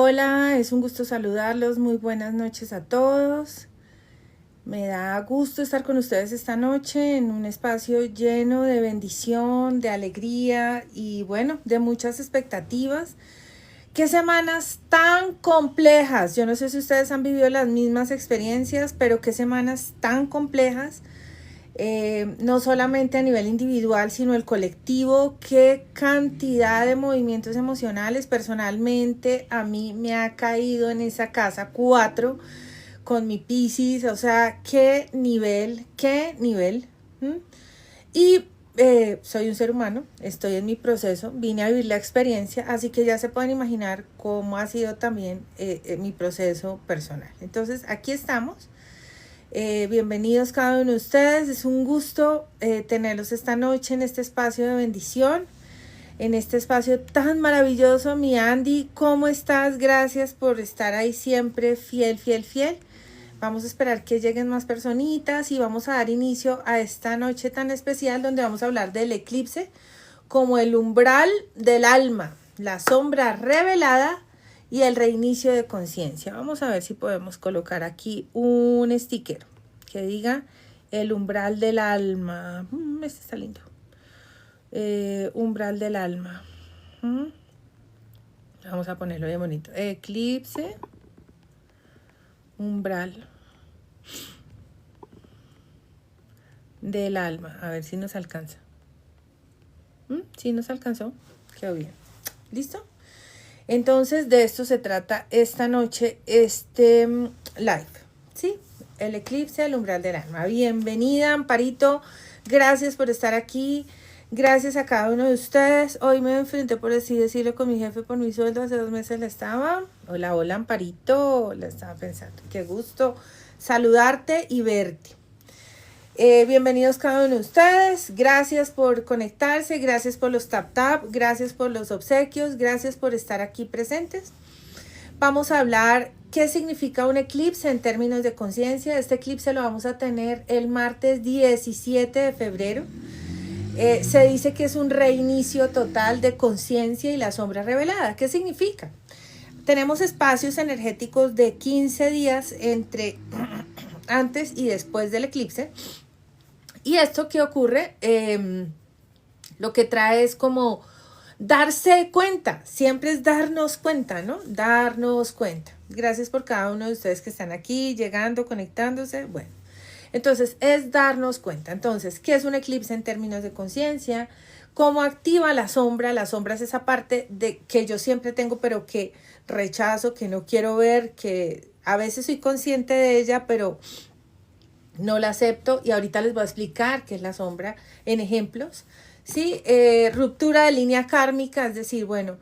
Hola, es un gusto saludarlos, muy buenas noches a todos. Me da gusto estar con ustedes esta noche en un espacio lleno de bendición, de alegría y bueno, de muchas expectativas. Qué semanas tan complejas. Yo no sé si ustedes han vivido las mismas experiencias, pero qué semanas tan complejas. No solamente a nivel individual, sino el colectivo, qué cantidad de movimientos emocionales. Personalmente a mí me ha caído en esa casa 4 con mi Piscis, o sea, qué nivel, ¿m? Y soy un ser humano, estoy en mi proceso, vine a vivir la experiencia, así que ya se pueden imaginar cómo ha sido también mi proceso personal. Entonces, aquí estamos. Bienvenidos cada uno de ustedes, es un gusto tenerlos esta noche en este espacio de bendición, en este espacio tan maravilloso. Mi Andy, ¿cómo estás? Gracias por estar ahí siempre, fiel. Vamos a esperar que lleguen más personitas y vamos a dar inicio a esta noche tan especial donde vamos a hablar del eclipse como el umbral del alma, la sombra revelada y el reinicio de conciencia. Vamos a ver si podemos colocar aquí un sticker que diga el umbral del alma. Este está lindo. Umbral del alma. Vamos a ponerlo bien bonito. Eclipse. Umbral del alma. A ver si nos alcanza. Sí nos alcanzó. Quedó bien. ¿Listo? Entonces de esto se trata esta noche, este live, ¿sí? El eclipse, el umbral del alma. Bienvenida, Amparito. Gracias por estar aquí. Gracias a cada uno de ustedes. Hoy me enfrenté, por así decirlo, con mi jefe por mi sueldo. Hace 2 meses la estaba. Hola, Amparito. La estaba pensando. Qué gusto saludarte y verte. Bienvenidos cada uno de ustedes, gracias por conectarse, gracias por los tap, gracias por los obsequios, gracias por estar aquí presentes. Vamos a hablar qué significa un eclipse en términos de conciencia. Este eclipse lo vamos a tener el martes 17 de febrero. Se dice que es un reinicio total de conciencia y la sombra revelada. ¿Qué significa? Tenemos espacios energéticos de 15 días entre antes y después del eclipse. Y esto que ocurre, lo que trae es como darse cuenta, siempre es darnos cuenta, ¿no? Darnos cuenta. Gracias por cada uno de ustedes que están aquí, llegando, conectándose. Bueno, entonces es darnos cuenta. Entonces, ¿qué es un eclipse en términos de conciencia? ¿Cómo activa la sombra? La sombra es esa parte de que yo siempre tengo, pero que rechazo, que no quiero ver, que a veces soy consciente de ella, pero no la acepto, y ahorita les voy a explicar qué es la sombra en ejemplos. ¿Sí? Ruptura de línea kármica, es decir, bueno,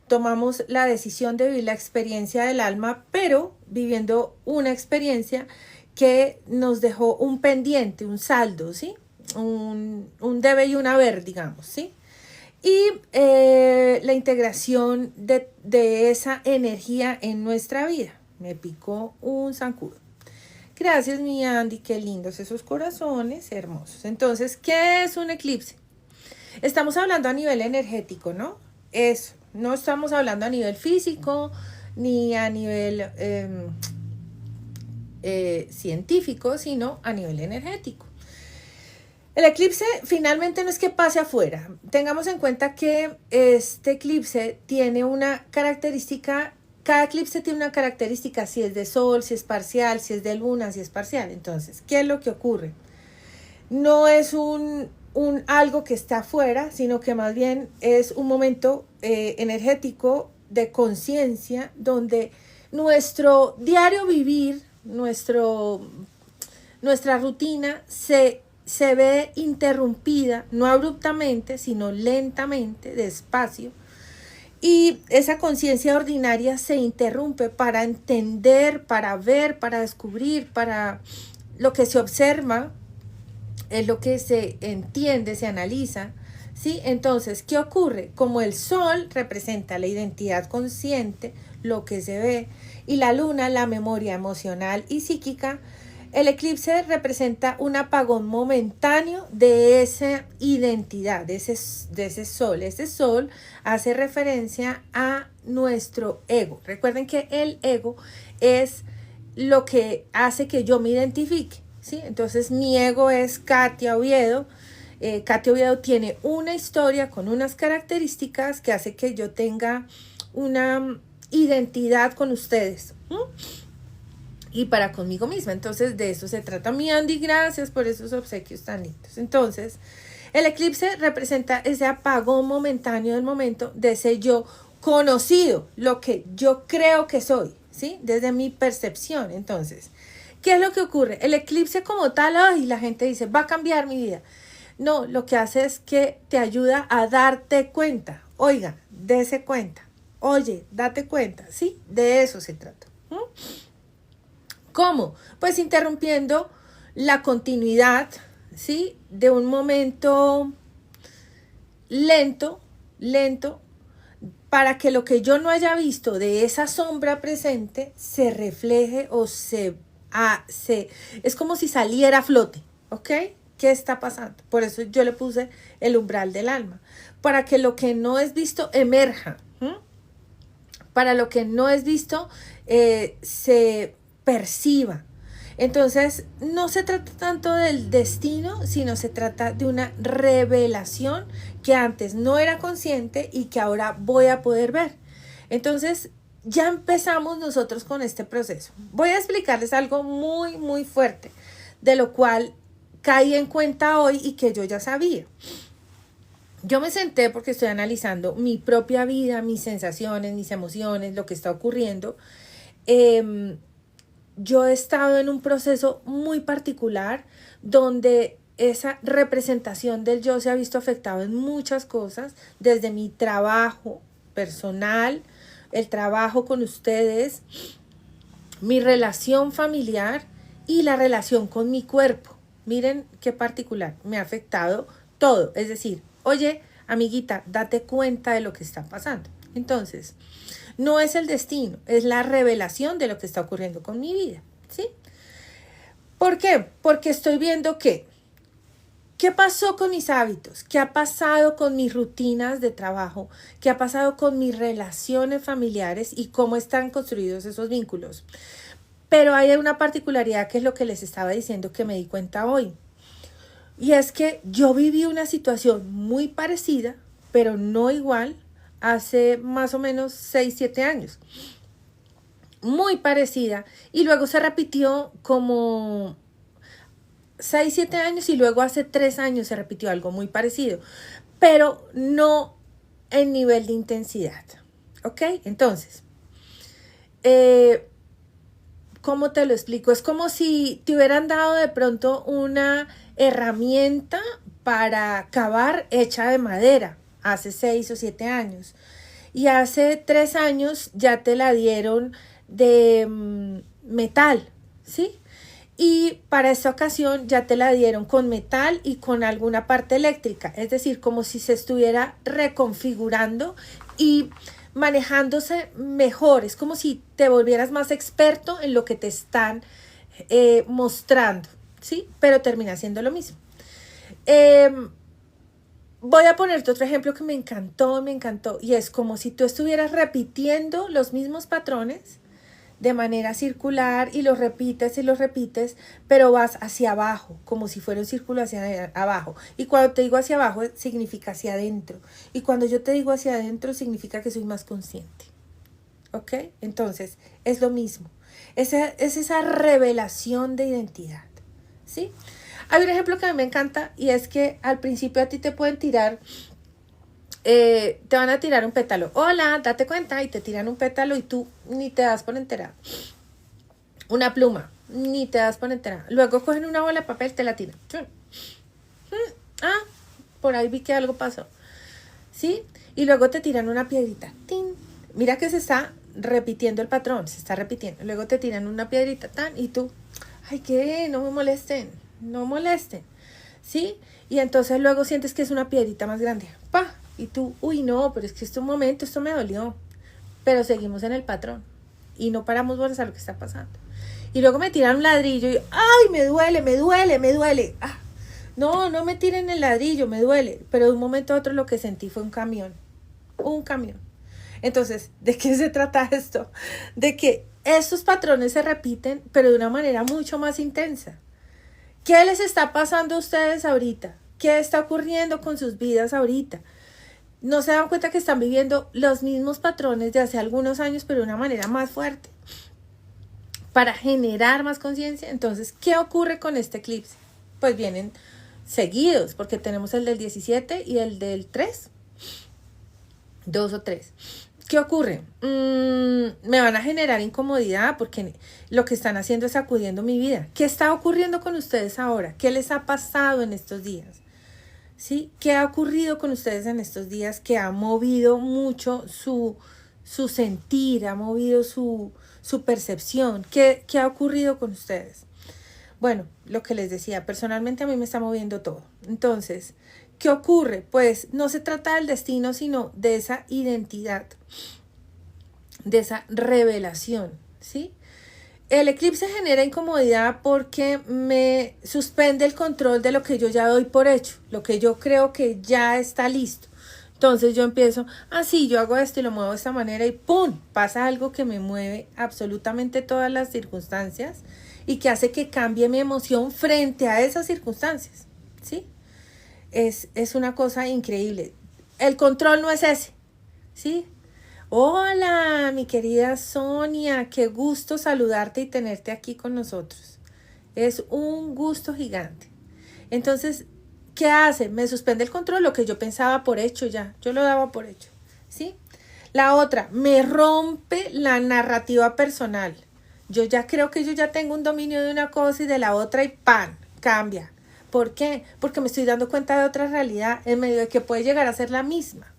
tomamos la decisión de vivir la experiencia del alma, pero viviendo una experiencia que nos dejó un pendiente, un saldo, ¿sí? Un debe y un haber, digamos, ¿sí? Y la integración de esa energía en nuestra vida. Me picó un zancudo. Gracias, mi Andy, qué lindos esos corazones, hermosos. Entonces, ¿qué es un eclipse? Estamos hablando a nivel energético, ¿no? Eso, no estamos hablando a nivel físico, ni a nivel científico, sino a nivel energético. El eclipse finalmente no es que pase afuera. Tengamos en cuenta que este eclipse tiene una característica. Cada eclipse tiene una característica, si es de sol, si es parcial, si es de luna, si es parcial. Entonces, ¿qué es lo que ocurre? No es un algo que está afuera, sino que más bien es un momento energético de conciencia donde nuestro diario vivir, nuestra rutina se ve interrumpida, no abruptamente, sino lentamente, despacio. Y esa conciencia ordinaria se interrumpe para entender, para ver, para descubrir, para lo que se observa, es lo que se entiende, se analiza, ¿sí? Entonces, ¿qué ocurre? Como el sol representa la identidad consciente, lo que se ve, y la luna, la memoria emocional y psíquica, El eclipse representa un apagón momentáneo de esa identidad, de ese sol. Ese sol hace referencia a nuestro ego. Recuerden que el ego es lo que hace que yo me identifique, ¿sí? Entonces mi ego es Katia Oviedo. Katia Oviedo tiene una historia con unas características que hace que yo tenga una identidad con ustedes. Y para conmigo misma. Entonces de eso se trata. Mi Andy, gracias por esos obsequios tan lindos. Entonces el eclipse representa ese apagón momentáneo del momento de ese yo conocido, lo que yo creo que soy, ¿sí? Desde mi percepción. Entonces, ¿qué es lo que ocurre? El eclipse como tal, ay, la gente dice, va a cambiar mi vida. No, lo que hace es que te ayuda a darte cuenta. Oiga, dése cuenta. Oye, date cuenta, ¿sí? De eso se trata. ¿Cómo? Pues interrumpiendo la continuidad, ¿sí? De un momento lento, para que lo que yo no haya visto de esa sombra presente se refleje o es como si saliera a flote, ¿ok? ¿Qué está pasando? Por eso yo le puse el umbral del alma, para que lo que no es visto emerja, para lo que no es visto se perciba. Entonces no se trata tanto del destino, sino se trata de una revelación que antes no era consciente y que ahora voy a poder ver. Entonces ya empezamos nosotros con este proceso. Voy a explicarles algo muy, muy fuerte, de lo cual caí en cuenta hoy y que yo ya sabía. Yo me senté porque estoy analizando mi propia vida, mis sensaciones, mis emociones, lo que está ocurriendo. Yo he estado en un proceso muy particular donde esa representación del yo se ha visto afectado en muchas cosas, desde mi trabajo personal, el trabajo con ustedes, mi relación familiar y la relación con mi cuerpo. Miren qué particular, me ha afectado todo. Es decir, oye, amiguita, date cuenta de lo que está pasando. Entonces, no es el destino, es la revelación de lo que está ocurriendo con mi vida, ¿sí? ¿Por qué? Porque estoy viendo ¿qué pasó con mis hábitos? ¿Qué ha pasado con mis rutinas de trabajo? ¿Qué ha pasado con mis relaciones familiares y cómo están construidos esos vínculos? Pero hay una particularidad que es lo que les estaba diciendo que me di cuenta hoy. Y es que yo viví una situación muy parecida, pero no igual, hace más o menos 6, 7 años. Muy parecida. Y luego se repitió como 6, 7 años y luego hace 3 años se repitió algo muy parecido. Pero no en nivel de intensidad. ¿Ok? Entonces, ¿cómo te lo explico? Es como si te hubieran dado de pronto una herramienta para cavar hecha de madera hace 6 o 7 años. Y hace 3 años ya te la dieron de metal, ¿sí? Y para esta ocasión ya te la dieron con metal y con alguna parte eléctrica. Es decir, como si se estuviera reconfigurando y manejándose mejor. Es como si te volvieras más experto en lo que te están mostrando, ¿sí? Pero termina siendo lo mismo. Voy a ponerte otro ejemplo que me encantó. Y es como si tú estuvieras repitiendo los mismos patrones de manera circular y los repites, pero vas hacia abajo, como si fuera un círculo hacia abajo. Y cuando te digo hacia abajo, significa hacia adentro. Y cuando yo te digo hacia adentro, significa que soy más consciente. ¿Ok? Entonces, es lo mismo. Es esa revelación de identidad. ¿Sí? Hay un ejemplo que a mí me encanta y es que al principio a ti te pueden tirar, te van a tirar un pétalo. Hola, date cuenta, y te tiran un pétalo y tú ni te das por enterado. Una pluma, ni te das por enterado. Luego cogen una bola de papel, te la tiran. Por ahí vi que algo pasó. ¿Sí? Y luego te tiran una piedrita. ¡Tin! Mira que se está repitiendo el patrón, se está repitiendo. Luego te tiran una piedrita, tan, y tú, ay, ¿qué? No me molesten, no molesten. ¿Sí? Y entonces luego sientes que es una piedrita más grande. ¡Pah! Y tú, uy, no, pero es que un momento, esto me dolió. Pero seguimos en el patrón y no paramos bolas a lo que está pasando. y luego me tiran un ladrillo y ¡ay, me duele, me duele, me duele! ¡Ah! No, no me tiren el ladrillo, me duele. Pero de un momento a otro lo que sentí fue un camión. Un camión. Entonces, ¿de qué se trata esto? De que estos patrones se repiten, pero de una manera mucho más intensa. ¿Qué les está pasando a ustedes ahorita? ¿Qué está ocurriendo con sus vidas ahorita? ¿No se dan cuenta que están viviendo los mismos patrones de hace algunos años, pero de una manera más fuerte? Para generar más conciencia. Entonces, ¿qué ocurre con este eclipse? Pues vienen seguidos, porque tenemos el del 17 y el del 3. 2 o 3. ¿Qué ocurre? Me van a generar incomodidad porque lo que están haciendo es sacudiendo mi vida. ¿Qué está ocurriendo con ustedes ahora? ¿Qué les ha pasado en estos días? ¿Sí? ¿Qué ha ocurrido con ustedes en estos días que ha movido mucho su sentir, ha movido su percepción? ¿Qué ha ocurrido con ustedes? Bueno, lo que les decía, personalmente a mí me está moviendo todo. Entonces, ¿qué ocurre? Pues no se trata del destino, sino de esa identidad, de esa revelación, ¿sí? El eclipse genera incomodidad porque me suspende el control de lo que yo ya doy por hecho, lo que yo creo que ya está listo. Entonces yo empiezo, sí, yo hago esto y lo muevo de esta manera y ¡pum! Pasa algo que me mueve absolutamente todas las circunstancias y que hace que cambie mi emoción frente a esas circunstancias, ¿sí? Es una cosa increíble. El control no es ese, ¿sí? Hola, mi querida Sonia, qué gusto saludarte y tenerte aquí con nosotros. Es un gusto gigante. Entonces, ¿qué hace? Me suspende el control, lo que yo pensaba por hecho ya. Yo lo daba por hecho, ¿sí? La otra, me rompe la narrativa personal. Yo ya creo que yo ya tengo un dominio de una cosa y de la otra y ¡pam! Cambia. ¿Por qué? Porque me estoy dando cuenta de otra realidad en medio de que puede llegar a ser la misma.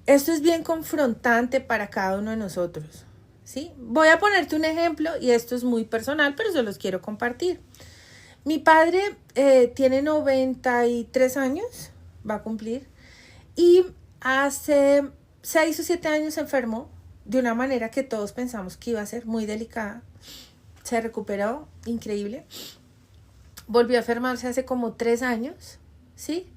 Esto es bien confrontante para cada uno de nosotros, ¿sí? Voy a ponerte un ejemplo y esto es muy personal, pero se los quiero compartir. Mi padre tiene 93 años, va a cumplir, y hace 6 o 7 años se enfermó de una manera que todos pensamos que iba a ser muy delicada. Se recuperó, increíble. Volvió a enfermarse hace como 3 años, ¿sí?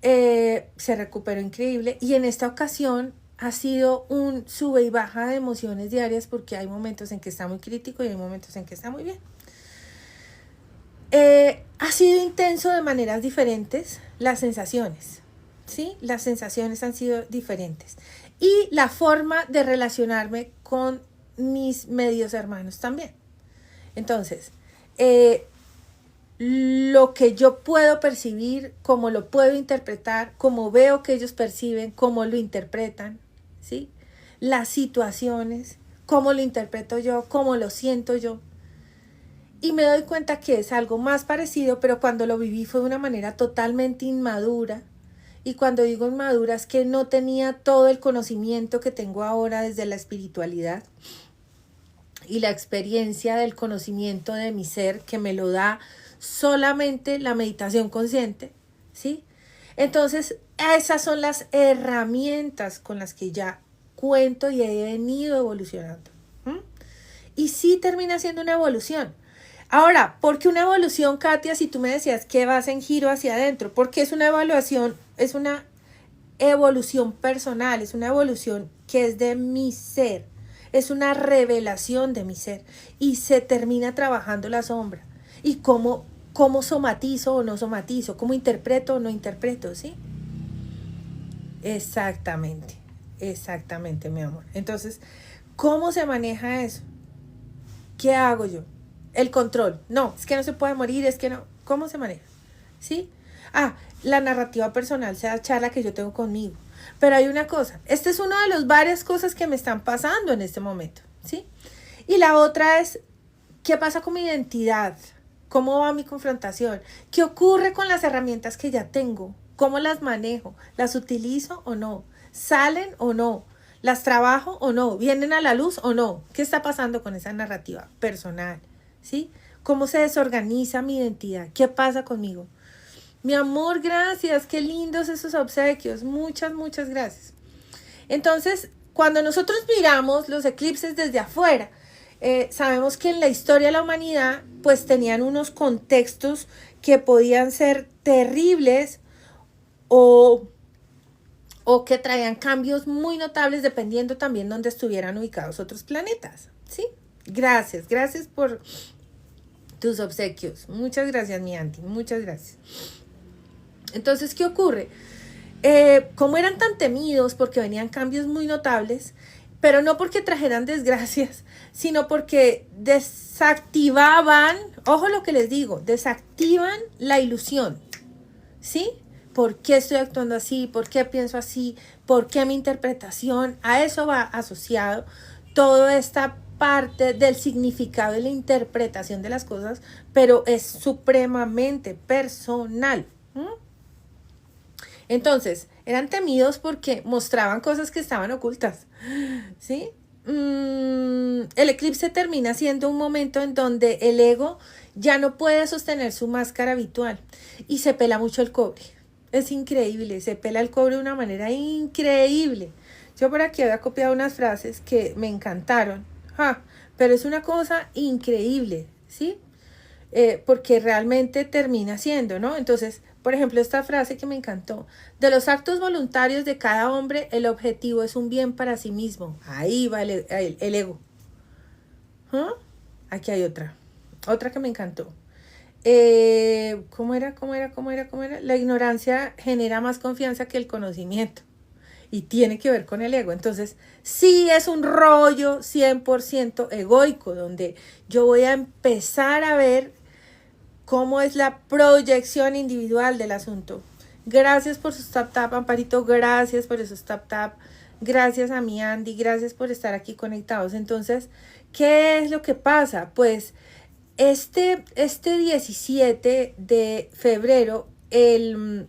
Se recuperó increíble y en esta ocasión ha sido un sube y baja de emociones diarias porque hay momentos en que está muy crítico y hay momentos en que está muy bien. Ha sido intenso de maneras diferentes las sensaciones, ¿sí? Las sensaciones han sido diferentes y la forma de relacionarme con mis medios hermanos también. Entonces, lo que yo puedo percibir, cómo lo puedo interpretar, cómo veo que ellos perciben, cómo lo interpretan, ¿sí? Las situaciones, cómo lo interpreto yo, cómo lo siento yo. Y me doy cuenta que es algo más parecido, pero cuando lo viví fue de una manera totalmente inmadura. Y cuando digo inmadura es que no tenía todo el conocimiento que tengo ahora desde la espiritualidad y la experiencia del conocimiento de mi ser que me lo da solamente la meditación consciente, ¿sí? Entonces, esas son las herramientas con las que ya cuento y he venido evolucionando. Y sí termina siendo una evolución. Ahora, ¿por qué una evolución, Katia? Si tú me decías que vas en giro hacia adentro, porque es una evaluación, es una evolución personal, es una evolución que es de mi ser, es una revelación de mi ser y se termina trabajando la sombra. Y cómo somatizo o no somatizo, cómo interpreto o no interpreto, ¿sí? Exactamente, mi amor. Entonces, ¿cómo se maneja eso? ¿Qué hago yo? El control. No, es que no se puede morir, es que no. ¿Cómo se maneja? ¿Sí? La narrativa personal, sea charla que yo tengo conmigo. Pero hay una cosa, esta es una de las varias cosas que me están pasando en este momento, ¿sí? Y la otra es, ¿qué pasa con mi identidad? ¿Cómo va mi confrontación? ¿Qué ocurre con las herramientas que ya tengo? ¿Cómo las manejo? ¿Las utilizo o no? ¿Salen o no? ¿Las trabajo o no? ¿Vienen a la luz o no? ¿Qué está pasando con esa narrativa personal? ¿Sí? ¿Cómo se desorganiza mi identidad? ¿Qué pasa conmigo? Mi amor, gracias. Qué lindos esos obsequios. Muchas, muchas gracias. Entonces, cuando nosotros miramos los eclipses desde afuera, sabemos que en la historia de la humanidad pues tenían unos contextos que podían ser terribles o que traían cambios muy notables dependiendo también de dónde estuvieran ubicados otros planetas, ¿sí? Gracias por tus obsequios. Muchas gracias, mi Anti, muchas gracias. Entonces, ¿qué ocurre? Como eran tan temidos porque venían cambios muy notables, pero no porque trajeran desgracias, sino porque desactivaban, ojo lo que les digo, desactivan la ilusión, ¿sí? ¿Por qué estoy actuando así? ¿Por qué pienso así? ¿Por qué mi interpretación? A eso va asociado toda esta parte del significado y la interpretación de las cosas, pero es supremamente personal. Entonces, eran temidos porque mostraban cosas que estaban ocultas, ¿sí? El eclipse termina siendo un momento en donde el ego ya no puede sostener su máscara habitual y se pela mucho el cobre. Es increíble, se pela el cobre de una manera increíble. Yo por aquí había copiado unas frases que me encantaron, pero es una cosa increíble, ¿sí? Porque realmente termina siendo, ¿no? Entonces, por ejemplo, esta frase que me encantó: de los actos voluntarios de cada hombre, el objetivo es un bien para sí mismo. Ahí va el ego. Aquí hay otra que me encantó. ¿Cómo era? La ignorancia genera más confianza que el conocimiento. Y tiene que ver con el ego. Entonces, sí es un rollo 100% egoico, donde yo voy a empezar a ver cómo es la proyección individual del asunto. Gracias por sus tap, Amparito. Gracias por esos tap. Gracias a mi Andy. Gracias por estar aquí conectados. Entonces, ¿qué es lo que pasa? Pues, este 17 de febrero, el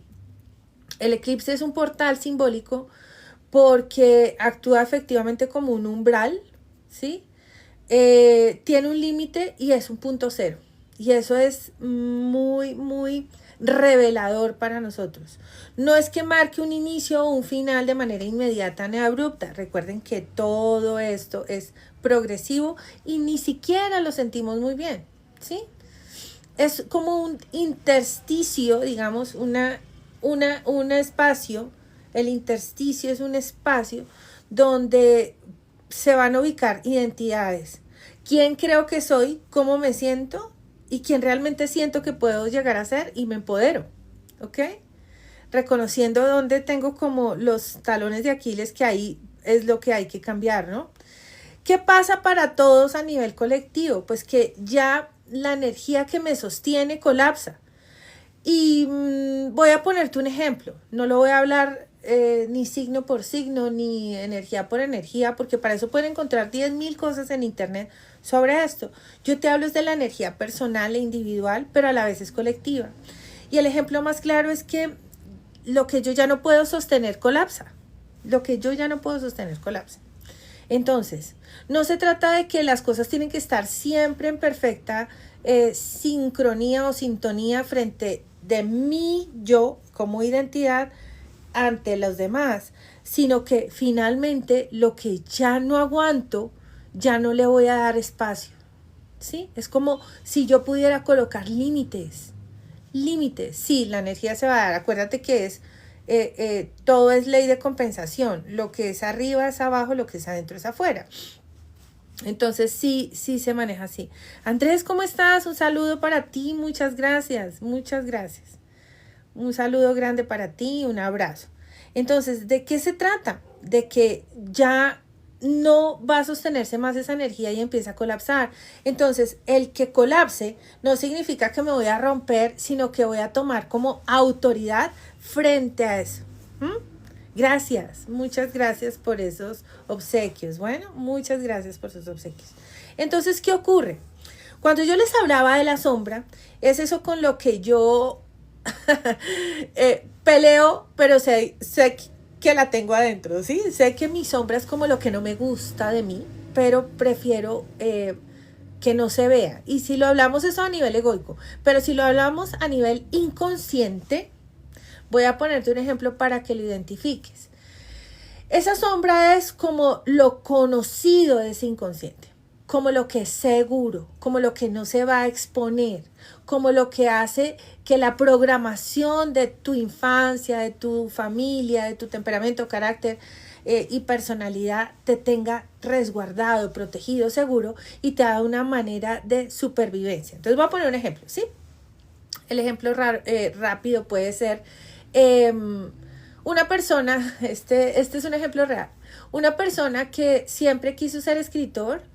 eclipse es un portal simbólico porque actúa efectivamente como un umbral, ¿sí? Tiene un límite y es un punto cero. Y eso es muy, muy revelador para nosotros. No es que marque un inicio o un final de manera inmediata ni abrupta. Recuerden que todo esto es progresivo y ni siquiera lo sentimos muy bien, ¿sí? Es como un intersticio, digamos, un espacio. El intersticio es un espacio donde se van a ubicar identidades. ¿Quién creo que soy? ¿Cómo me siento? Y quién realmente siento que puedo llegar a ser, y me empodero, ¿ok? Reconociendo dónde tengo como los talones de Aquiles, que ahí es lo que hay que cambiar, ¿no? ¿Qué pasa para todos a nivel colectivo? Pues que ya la energía que me sostiene colapsa. Y voy a ponerte un ejemplo. No lo voy a hablar ni signo por signo, ni energía por energía, porque para eso pueden encontrar 10,000 cosas en internet sobre esto. Yo te hablo de la energía personal e individual, pero a la vez es colectiva. Y el ejemplo más claro es que lo que yo ya no puedo sostener colapsa. Entonces, no se trata de que las cosas tienen que estar siempre en perfecta sincronía o sintonía frente de mí, yo, como identidad, ante los demás, sino que finalmente lo que ya no aguanto, ya no le voy a dar espacio, ¿sí? Es como si yo pudiera colocar límites, sí, la energía se va a dar, acuérdate que es todo es ley de compensación, lo que es arriba es abajo, lo que es adentro es afuera. Entonces sí se maneja así. Andrés, ¿cómo estás? Un saludo para ti, muchas gracias. Un saludo grande para ti, un abrazo. Entonces, ¿de qué se trata? De que ya no va a sostenerse más esa energía y empieza a colapsar. Entonces, el que colapse no significa que me voy a romper, sino que voy a tomar como autoridad frente a eso. Gracias, muchas gracias por esos obsequios. Bueno, muchas gracias por esos obsequios. Entonces, ¿qué ocurre? Cuando yo les hablaba de la sombra, es eso con lo que yo peleo, pero sé que la tengo adentro, ¿sí? Sé que mi sombra es como lo que no me gusta de mí, pero prefiero que no se vea. Y si lo hablamos eso a nivel egoico, pero si lo hablamos a nivel inconsciente, voy a ponerte un ejemplo para que lo identifiques. Esa sombra es como lo conocido de ese inconsciente. como lo que es seguro, como lo que no se va a exponer, como lo que hace que la programación de tu infancia, de tu familia, de tu temperamento, carácter y personalidad te tenga resguardado, protegido, seguro y te da una manera de supervivencia. Entonces voy a poner un ejemplo, ¿sí? El ejemplo rápido puede ser una persona, este es un ejemplo real, una persona que siempre quiso ser escritor,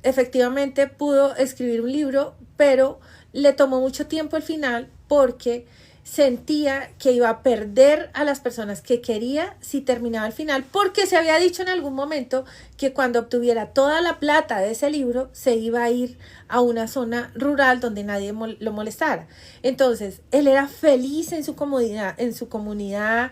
efectivamente pudo escribir un libro, pero le tomó mucho tiempo al final porque sentía que iba a perder a las personas que quería si terminaba al final, porque se había dicho en algún momento que cuando obtuviera toda la plata de ese libro se iba a ir a una zona rural donde nadie lo molestara. Entonces, él era feliz en su comunidad,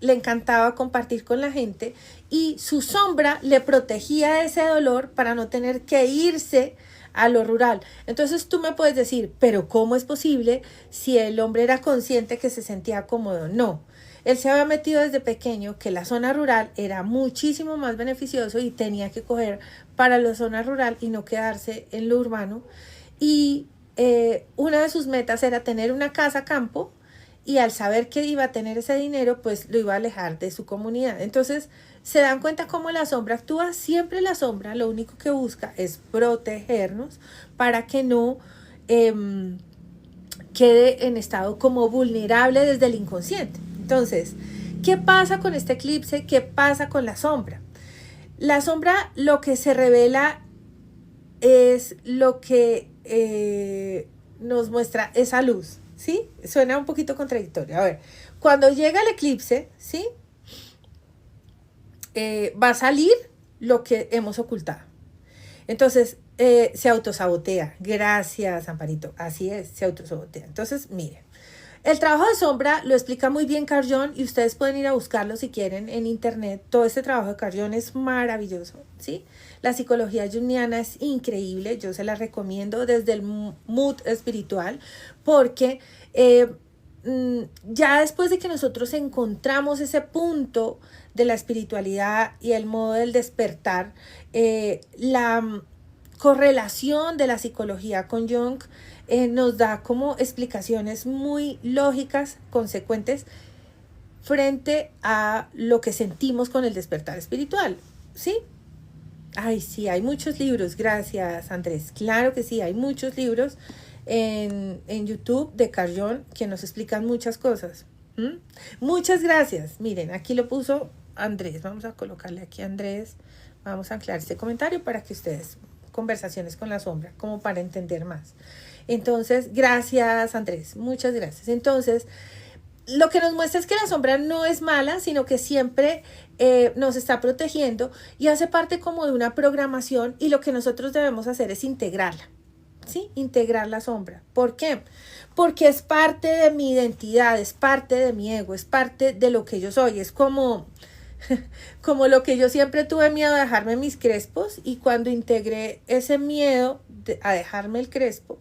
le encantaba compartir con la gente y su sombra le protegía de ese dolor para no tener que irse a lo rural. Entonces tú me puedes decir, pero ¿cómo es posible si el hombre era consciente que se sentía cómodo? No, él se había metido desde pequeño que la zona rural era muchísimo más beneficioso y tenía que coger para la zona rural y no quedarse en lo urbano. Y una de sus metas era tener una casa campo, y al saber que iba a tener ese dinero, pues lo iba a alejar de su comunidad. Entonces, se dan cuenta cómo la sombra actúa. Siempre la sombra lo único que busca es protegernos para que no quede en estado como vulnerable desde el inconsciente. Entonces, ¿qué pasa con este eclipse? ¿Qué pasa con la sombra? La sombra lo que se revela es lo que nos muestra esa luz. ¿Sí? Suena un poquito contradictorio. A ver, cuando llega el eclipse, ¿sí? Va a salir lo que hemos ocultado. Entonces, se autosabotea. Gracias, Amparito. Así es, se autosabotea. Entonces, miren. El trabajo de sombra lo explica muy bien Carl Jung y ustedes pueden ir a buscarlo si quieren en internet. Todo este trabajo de Carl Jung es maravilloso, ¿sí? La psicología junguiana es increíble, yo se la recomiendo desde el mood espiritual porque ya después de que nosotros encontramos ese punto de la espiritualidad y el modo del despertar, la correlación de la psicología con Jung nos da como explicaciones muy lógicas, consecuentes, frente a lo que sentimos con el despertar espiritual, ¿sí? Ay, sí, hay muchos libros, gracias Andrés, claro que sí, hay muchos libros en YouTube de Carl Jung que nos explican muchas cosas. Muchas gracias, miren, aquí lo puso Andrés, vamos a colocarle aquí a Andrés, vamos a anclar este comentario para que ustedes, conversaciones con la sombra, como para entender más. Entonces, gracias Andrés, muchas gracias. Entonces, lo que nos muestra es que la sombra no es mala, sino que siempre nos está protegiendo y hace parte como de una programación y lo que nosotros debemos hacer es integrarla, ¿sí? Integrar la sombra. ¿Por qué? Porque es parte de mi identidad, es parte de mi ego, es parte de lo que yo soy, es como lo que yo siempre tuve miedo de dejarme mis crespos y cuando integré ese miedo a dejarme el crespo,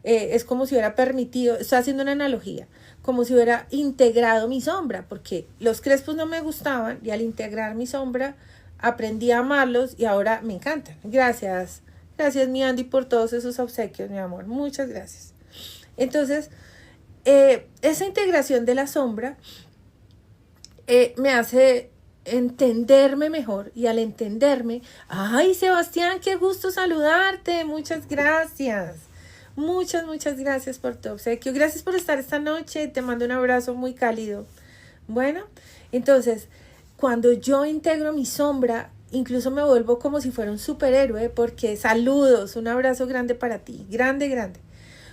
es como si hubiera permitido, estoy haciendo una analogía, como si hubiera integrado mi sombra, porque los crespos no me gustaban y al integrar mi sombra aprendí a amarlos y ahora me encantan. Gracias, gracias mi Andy por todos esos obsequios, mi amor, muchas gracias. Entonces, esa integración de la sombra me hace entenderme mejor y al entenderme, ay Sebastián, qué gusto saludarte, muchas gracias. Muchas gracias por tu obsequio. Gracias por estar esta noche. Te mando un abrazo muy cálido. Bueno, entonces, cuando yo integro mi sombra, incluso me vuelvo como si fuera un superhéroe porque saludos, un abrazo grande para ti. Grande, grande.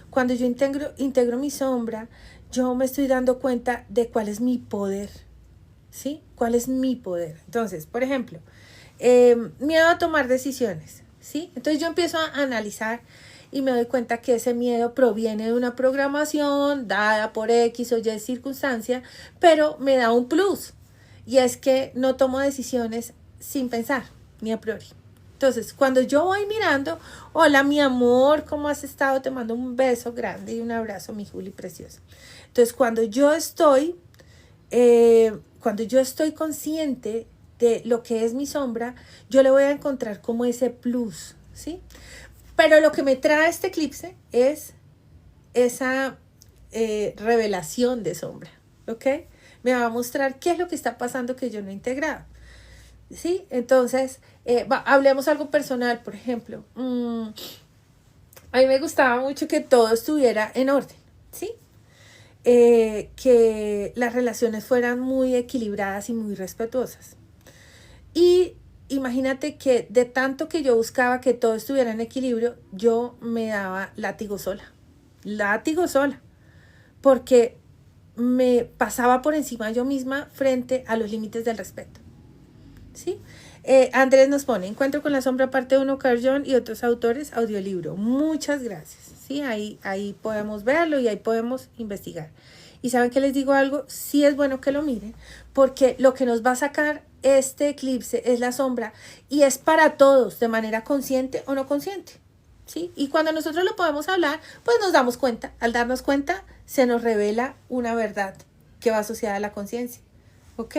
Cuando yo integro mi sombra, yo me estoy dando cuenta de cuál es mi poder. ¿Sí? ¿Cuál es mi poder? Entonces, por ejemplo, miedo a tomar decisiones. ¿Sí? Entonces yo empiezo a analizar y me doy cuenta que ese miedo proviene de una programación dada por X o Y circunstancia, pero me da un plus. Y es que no tomo decisiones sin pensar, ni a priori. Entonces, cuando yo voy mirando, hola mi amor, ¿cómo has estado? Te mando un beso grande y un abrazo, mi Juli preciosa. Entonces, cuando yo estoy consciente de lo que es mi sombra, yo le voy a encontrar como ese plus, ¿sí? Pero lo que me trae este eclipse es esa revelación de sombra, ¿ok? Me va a mostrar qué es lo que está pasando que yo no he integrado, ¿sí? Entonces, hablemos algo personal, por ejemplo. A mí me gustaba mucho que todo estuviera en orden, ¿sí? Que las relaciones fueran muy equilibradas y muy respetuosas. Y imagínate que de tanto que yo buscaba que todo estuviera en equilibrio, yo me daba látigo sola, porque me pasaba por encima yo misma frente a los límites del respeto, ¿sí? Andrés nos pone, Encuentro con la sombra parte 1, Carl Jung y otros autores, audiolibro. Muchas gracias, ¿sí? Ahí podemos verlo y ahí podemos investigar. Y ¿saben qué les digo algo? Sí es bueno que lo miren, porque lo que nos va a sacar este eclipse es la sombra y es para todos, de manera consciente o no consciente, ¿sí? Y cuando nosotros lo podemos hablar, pues nos damos cuenta. Al darnos cuenta, se nos revela una verdad que va asociada a la conciencia, ¿ok?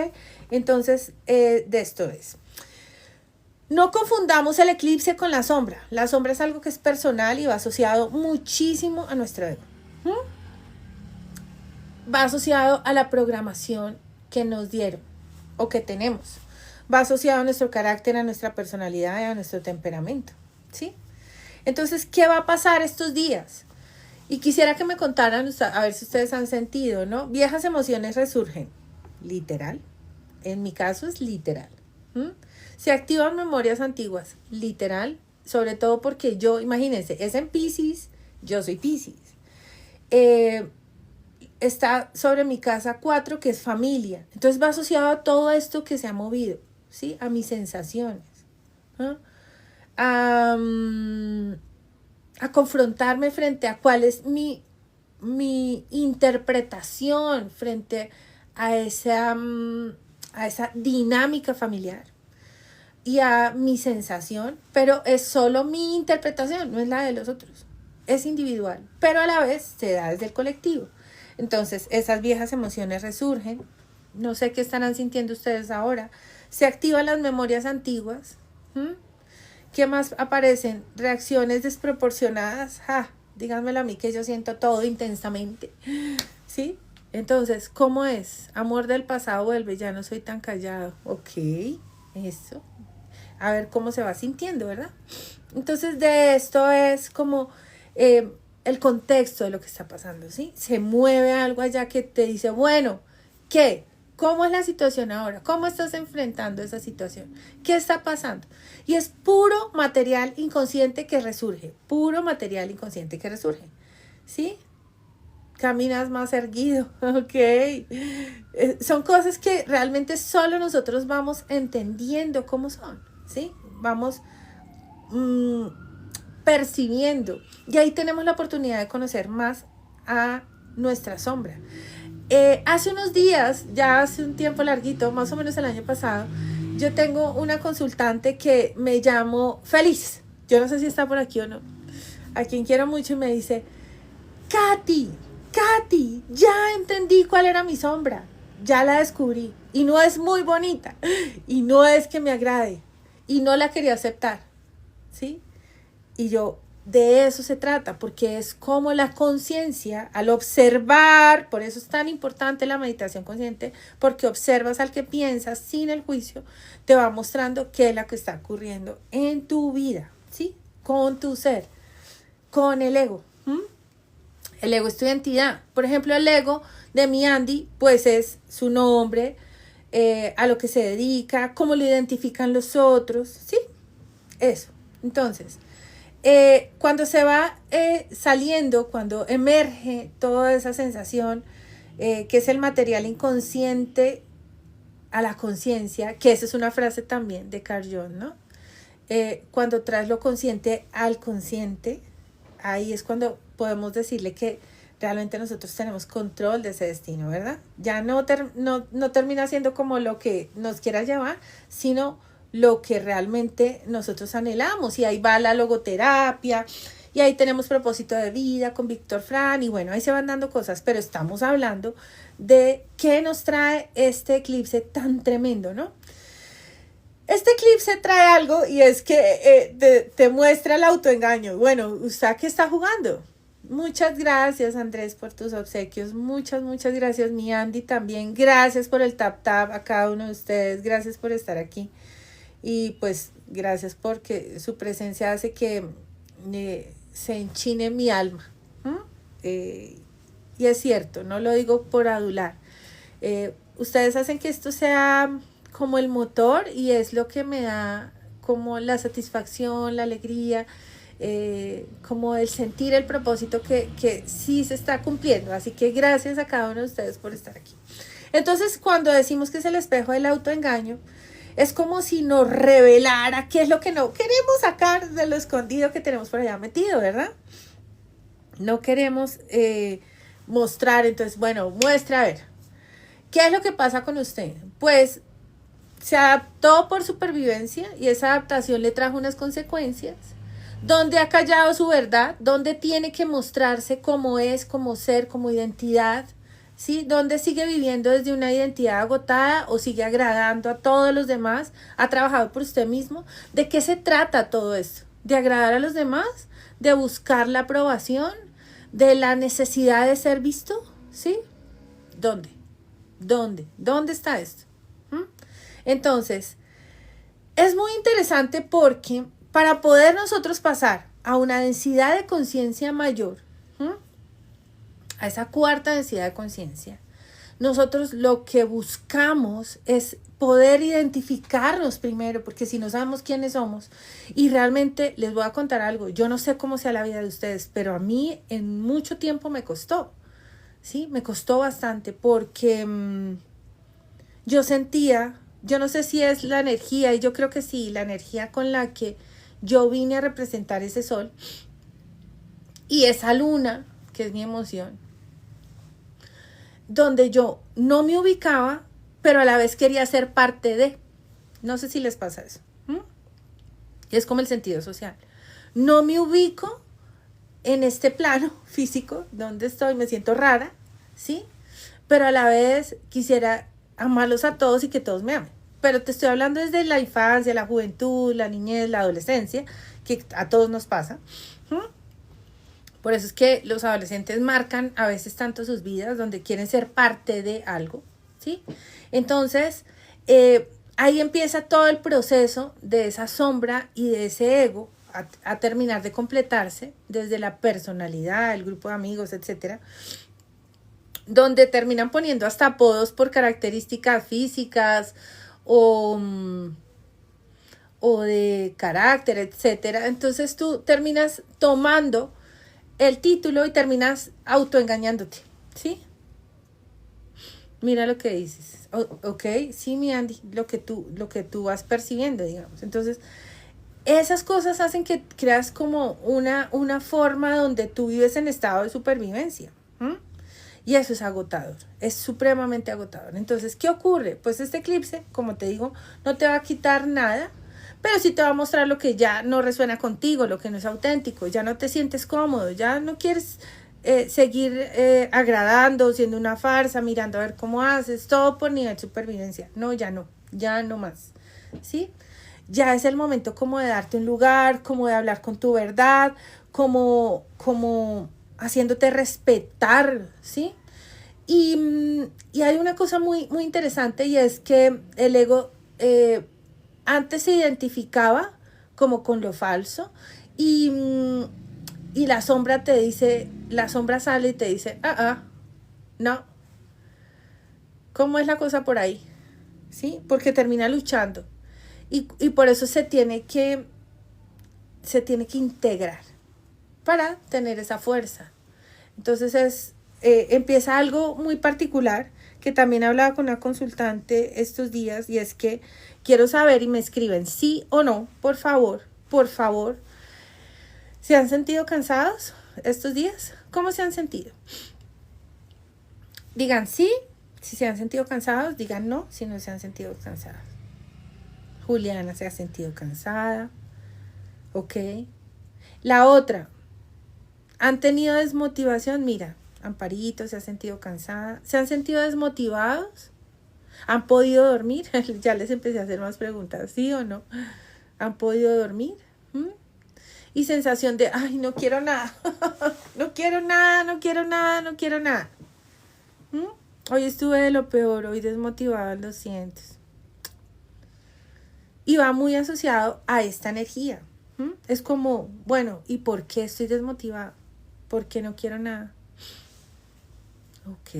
Entonces, de esto es. No confundamos el eclipse con la sombra. La sombra es algo que es personal y va asociado muchísimo a nuestro ego. Va asociado a la programación que nos dieron o que tenemos. Va asociado a nuestro carácter, a nuestra personalidad y a nuestro temperamento, ¿sí? Entonces, ¿qué va a pasar estos días? Y quisiera que me contaran, a ver si ustedes han sentido, ¿no? Viejas emociones resurgen. Literal. En mi caso es literal. Se activan memorias antiguas. Literal. Sobre todo porque yo, imagínense, es en Piscis, yo soy Piscis. Está sobre mi casa 4, que es familia. Entonces va asociado a todo esto que se ha movido, ¿sí? A mis sensaciones, ¿no? A confrontarme frente a cuál es mi interpretación frente a esa dinámica familiar y a mi sensación, pero es solo mi interpretación, no es la de los otros, es individual, pero a la vez se da desde el colectivo. Entonces esas viejas emociones resurgen, no sé qué estarán sintiendo ustedes ahora, se activan las memorias antiguas. ¿Qué más aparecen? Reacciones desproporcionadas. Díganmelo a mí que yo siento todo intensamente, ¿sí? Entonces, ¿cómo es? Amor del pasado vuelve, ya no soy tan callado. Ok, eso. A ver cómo se va sintiendo, ¿verdad? Entonces, de esto es como el contexto de lo que está pasando, ¿sí? Se mueve algo allá que te dice, bueno, ¿qué? ¿Cómo es la situación ahora? ¿Cómo estás enfrentando esa situación? ¿Qué está pasando? Y es puro material inconsciente que resurge. Puro material inconsciente que resurge. ¿Sí? Caminas más erguido. Ok. Son cosas que realmente solo nosotros vamos entendiendo cómo son. ¿Sí? Vamos percibiendo. Y ahí tenemos la oportunidad de conocer más a nuestra sombra. Hace unos días, ya hace un tiempo larguito, más o menos el año pasado, yo tengo una consultante que me llamó Feliz. Yo no sé si está por aquí o no. A quien quiero mucho y me dice, Katy, ya entendí cuál era mi sombra. Ya la descubrí. Y no es muy bonita. Y no es que me agrade. Y no la quería aceptar. ¿Sí? Y yo... De eso se trata, porque es como la conciencia, al observar, por eso es tan importante la meditación consciente, porque observas al que piensas sin el juicio, te va mostrando qué es lo que está ocurriendo en tu vida, ¿sí? Con tu ser, con el ego. El ego es tu identidad. Por ejemplo, el ego de mi Andy, pues es su nombre, a lo que se dedica, cómo lo identifican los otros, ¿sí? Eso. Entonces... cuando se va saliendo, cuando emerge toda esa sensación, que es el material inconsciente a la conciencia, que esa es una frase también de Carl Jung, ¿no? Cuando traes lo consciente al consciente, ahí es cuando podemos decirle que realmente nosotros tenemos control de ese destino, ¿verdad? Ya no termina siendo como lo que nos quiera llevar, sino lo que realmente nosotros anhelamos. Y ahí va la logoterapia, y ahí tenemos propósito de vida con Víctor Frank, y bueno, ahí se van dando cosas, pero estamos hablando de qué nos trae este eclipse tan tremendo, ¿no? Este eclipse trae algo y es que te muestra el autoengaño. Bueno, ¿usted qué está jugando? Muchas gracias, Andrés, por tus obsequios. Muchas gracias, mi Andy también. Gracias por el tap tap a cada uno de ustedes. Gracias por estar aquí. Y pues gracias porque su presencia hace que se enchine mi alma. Y es cierto, no lo digo por adular. Ustedes hacen que esto sea como el motor y es lo que me da como la satisfacción, la alegría, como el sentir el propósito que sí se está cumpliendo. Así que gracias a cada uno de ustedes por estar aquí. Entonces, cuando decimos que es el espejo del autoengaño, es como si nos revelara qué es lo que no queremos sacar de lo escondido que tenemos por allá metido, ¿verdad? No queremos mostrar, entonces, bueno, muestra a ver. ¿Qué es lo que pasa con usted? Pues se adaptó por supervivencia y esa adaptación le trajo unas consecuencias. ¿Dónde ha callado su verdad? ¿Dónde tiene que mostrarse como es, como ser, como identidad? ¿Sí? ¿Dónde sigue viviendo desde una identidad agotada o sigue agradando a todos los demás? ¿Ha trabajado por usted mismo? ¿De qué se trata todo esto? ¿De agradar a los demás? ¿De buscar la aprobación? ¿De la necesidad de ser visto? ¿Sí? ¿Dónde? ¿Dónde está esto? Entonces, es muy interesante porque para poder nosotros pasar a una densidad de conciencia mayor, a esa cuarta densidad de conciencia, nosotros lo que buscamos es poder identificarnos primero, porque si no sabemos quiénes somos, y realmente les voy a contar algo, yo no sé cómo sea la vida de ustedes, pero a mí en mucho tiempo me costó, ¿sí? Me costó bastante porque yo sentía, yo no sé si es la energía, y yo creo que sí, la energía con la que yo vine a representar ese sol y esa luna, que es mi emoción, donde yo no me ubicaba, pero a la vez quería ser parte de. No sé si les pasa eso. Es como el sentido social. No me ubico en este plano físico donde estoy, me siento rara, ¿sí? Pero a la vez quisiera amarlos a todos y que todos me amen. Pero te estoy hablando desde la infancia, la juventud, la niñez, la adolescencia, que a todos nos pasa. Por eso es que los adolescentes marcan a veces tanto sus vidas donde quieren ser parte de algo, ¿sí? Entonces, ahí empieza todo el proceso de esa sombra y de ese ego a terminar de completarse desde la personalidad, el grupo de amigos, etcétera, donde terminan poniendo hasta apodos por características físicas o de carácter, etcétera. Entonces tú terminas tomando el título y terminas autoengañándote, ¿sí? Mira lo que dices. Ok, sí, mi Andy, lo que tú vas percibiendo, digamos. Entonces, esas cosas hacen que creas como una forma donde tú vives en estado de supervivencia. Y eso es agotador, es supremamente agotador. Entonces, ¿qué ocurre? Pues este eclipse, como te digo, no te va a quitar nada, pero sí te va a mostrar lo que ya no resuena contigo, lo que no es auténtico, ya no te sientes cómodo, ya no quieres seguir agradando, siendo una farsa, mirando a ver cómo haces, todo por nivel de supervivencia. No, ya no más, ¿sí? Ya es el momento como de darte un lugar, como de hablar con tu verdad, como haciéndote respetar, ¿sí? Y hay una cosa muy interesante y es que el ego antes se identificaba como con lo falso y la sombra te dice, la sombra sale y te dice, no, ¿cómo es la cosa por ahí? ¿Sí? Porque termina luchando y por eso se tiene que integrar para tener esa fuerza. Entonces empieza algo muy particular que también hablaba con una consultante estos días y es que quiero saber y me escriben sí o no, por favor, ¿se han sentido cansados estos días? ¿Cómo se han sentido? Digan sí, si se han sentido cansados, digan no, si no se han sentido cansados. Juliana se ha sentido cansada, ok. La otra, ¿han tenido desmotivación? Mira, Amparito se ha sentido cansada. ¿Se han sentido desmotivados? ¿Han podido dormir? Ya les empecé a hacer más preguntas, ¿sí o no? ¿Han podido dormir? ¿Mm? Y sensación de, ay, no quiero nada, no quiero nada, no quiero nada, no quiero nada. ¿Mm? Hoy estuve de lo peor, hoy desmotivada, lo sientes. Y va muy asociado a esta energía. ¿Mm? Es como, bueno, ¿y por qué estoy desmotivada? ¿Por qué no quiero nada? Ok,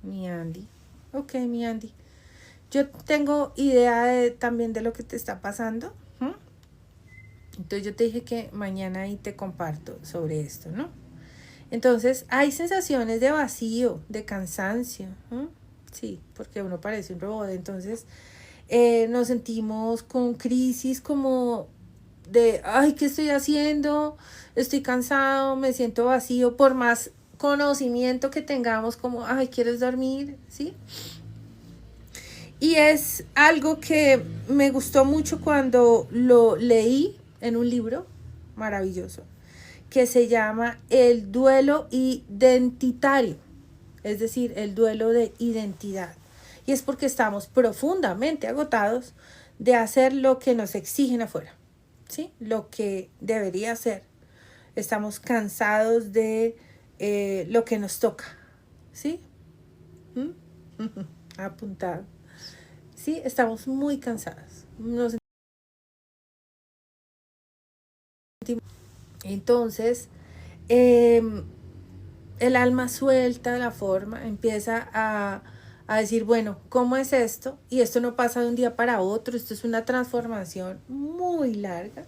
mi Andy. Ok, mi Andy. Yo tengo idea también de lo que te está pasando. ¿Mm? Entonces yo te dije que mañana ahí te comparto sobre esto, ¿no? Entonces hay sensaciones de vacío, de cansancio. ¿Mm? Sí, porque uno parece un robot. Entonces nos sentimos con crisis como de, ay, ¿qué estoy haciendo? Estoy cansado, me siento vacío, por más conocimiento que tengamos como, ay, ¿quieres dormir? ¿Sí? Y es algo que me gustó mucho cuando lo leí en un libro maravilloso que se llama El duelo identitario, es decir, el duelo de identidad. Y es porque estamos profundamente agotados de hacer lo que nos exigen afuera, ¿sí? Lo que debería ser. Estamos cansados de lo que nos toca, ¿sí? ¿Mm? Apuntado. Sí, estamos muy cansadas. Entonces, el alma suelta la forma, empieza a decir, bueno, ¿cómo es esto? Y esto no pasa de un día para otro, esto es una transformación muy larga,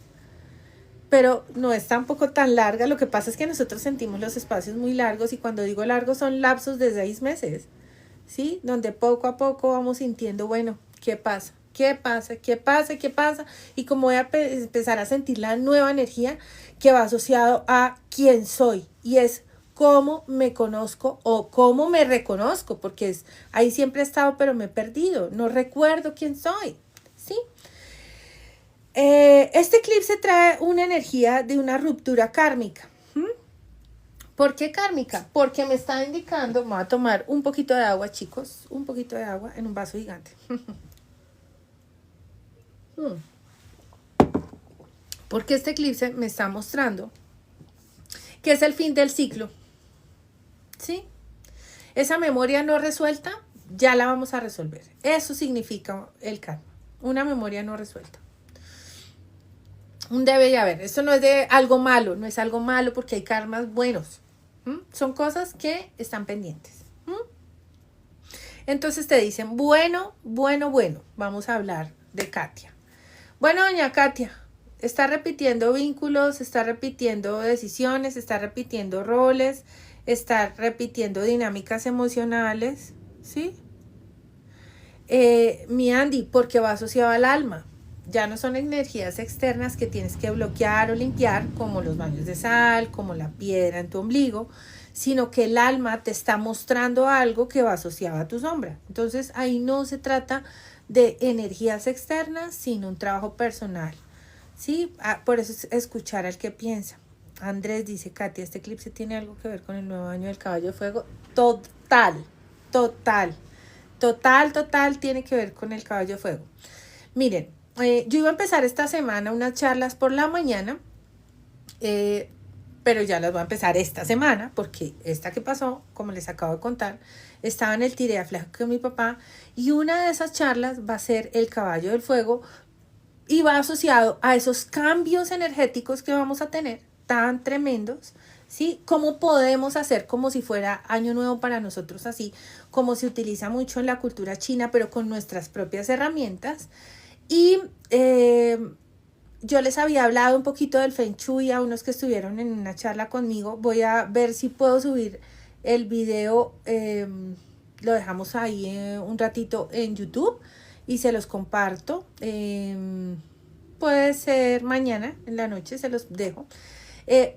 pero no es tampoco tan larga. Lo que pasa es que nosotros sentimos los espacios muy largos, y cuando digo largos son lapsos de 6 meses, ¿sí? Donde poco a poco vamos sintiendo, bueno, ¿qué pasa? ¿Qué pasa? ¿Qué pasa? ¿Qué pasa? Y como voy a empezar a sentir la nueva energía que va asociado a quién soy, y es cómo me conozco o cómo me reconozco, porque ahí siempre he estado, pero me he perdido, no recuerdo quién soy, ¿sí? Este eclipse trae una energía de una ruptura kármica. ¿Por qué kármica? Porque me está indicando, me voy a tomar un poquito de agua, chicos, un poquito de agua en un vaso gigante. Porque este eclipse me está mostrando que es el fin del ciclo, ¿sí? Esa memoria no resuelta, ya la vamos a resolver. Eso significa el karma, una memoria no resuelta. Un debe y haber. Esto no es de algo malo, no es algo malo porque hay karmas buenos. Son cosas que están pendientes. Entonces te dicen, bueno, vamos a hablar de Katia. Bueno, doña Katia, está repitiendo vínculos, está repitiendo decisiones, está repitiendo roles, está repitiendo dinámicas emocionales, ¿sí? Mi Andy, porque va asociado al alma. Ya no son energías externas que tienes que bloquear o limpiar, como los baños de sal, como la piedra en tu ombligo, sino que el alma te está mostrando algo que va asociado a tu sombra. Entonces ahí no se trata de energías externas, sino un trabajo personal, ¿sí? Por eso es escuchar al que piensa. Andrés dice, Katia, este eclipse tiene algo que ver con el nuevo año del caballo de fuego. Total tiene que ver con el caballo de fuego. Miren, yo iba a empezar esta semana unas charlas por la mañana, pero ya las voy a empezar esta semana, porque esta que pasó, como les acabo de contar, estaba en el Tiré a Flaco con mi papá, y una de esas charlas va a ser el caballo del fuego, y va asociado a esos cambios energéticos que vamos a tener, tan tremendos, ¿sí? ¿Cómo podemos hacer como si fuera año nuevo para nosotros, así como se utiliza mucho en la cultura china, pero con nuestras propias herramientas? Y yo les había hablado un poquito del Feng Shui a unos que estuvieron en una charla conmigo. Voy a ver si puedo subir el video, lo dejamos ahí un ratito en YouTube y se los comparto. Puede ser mañana en la noche, se los dejo.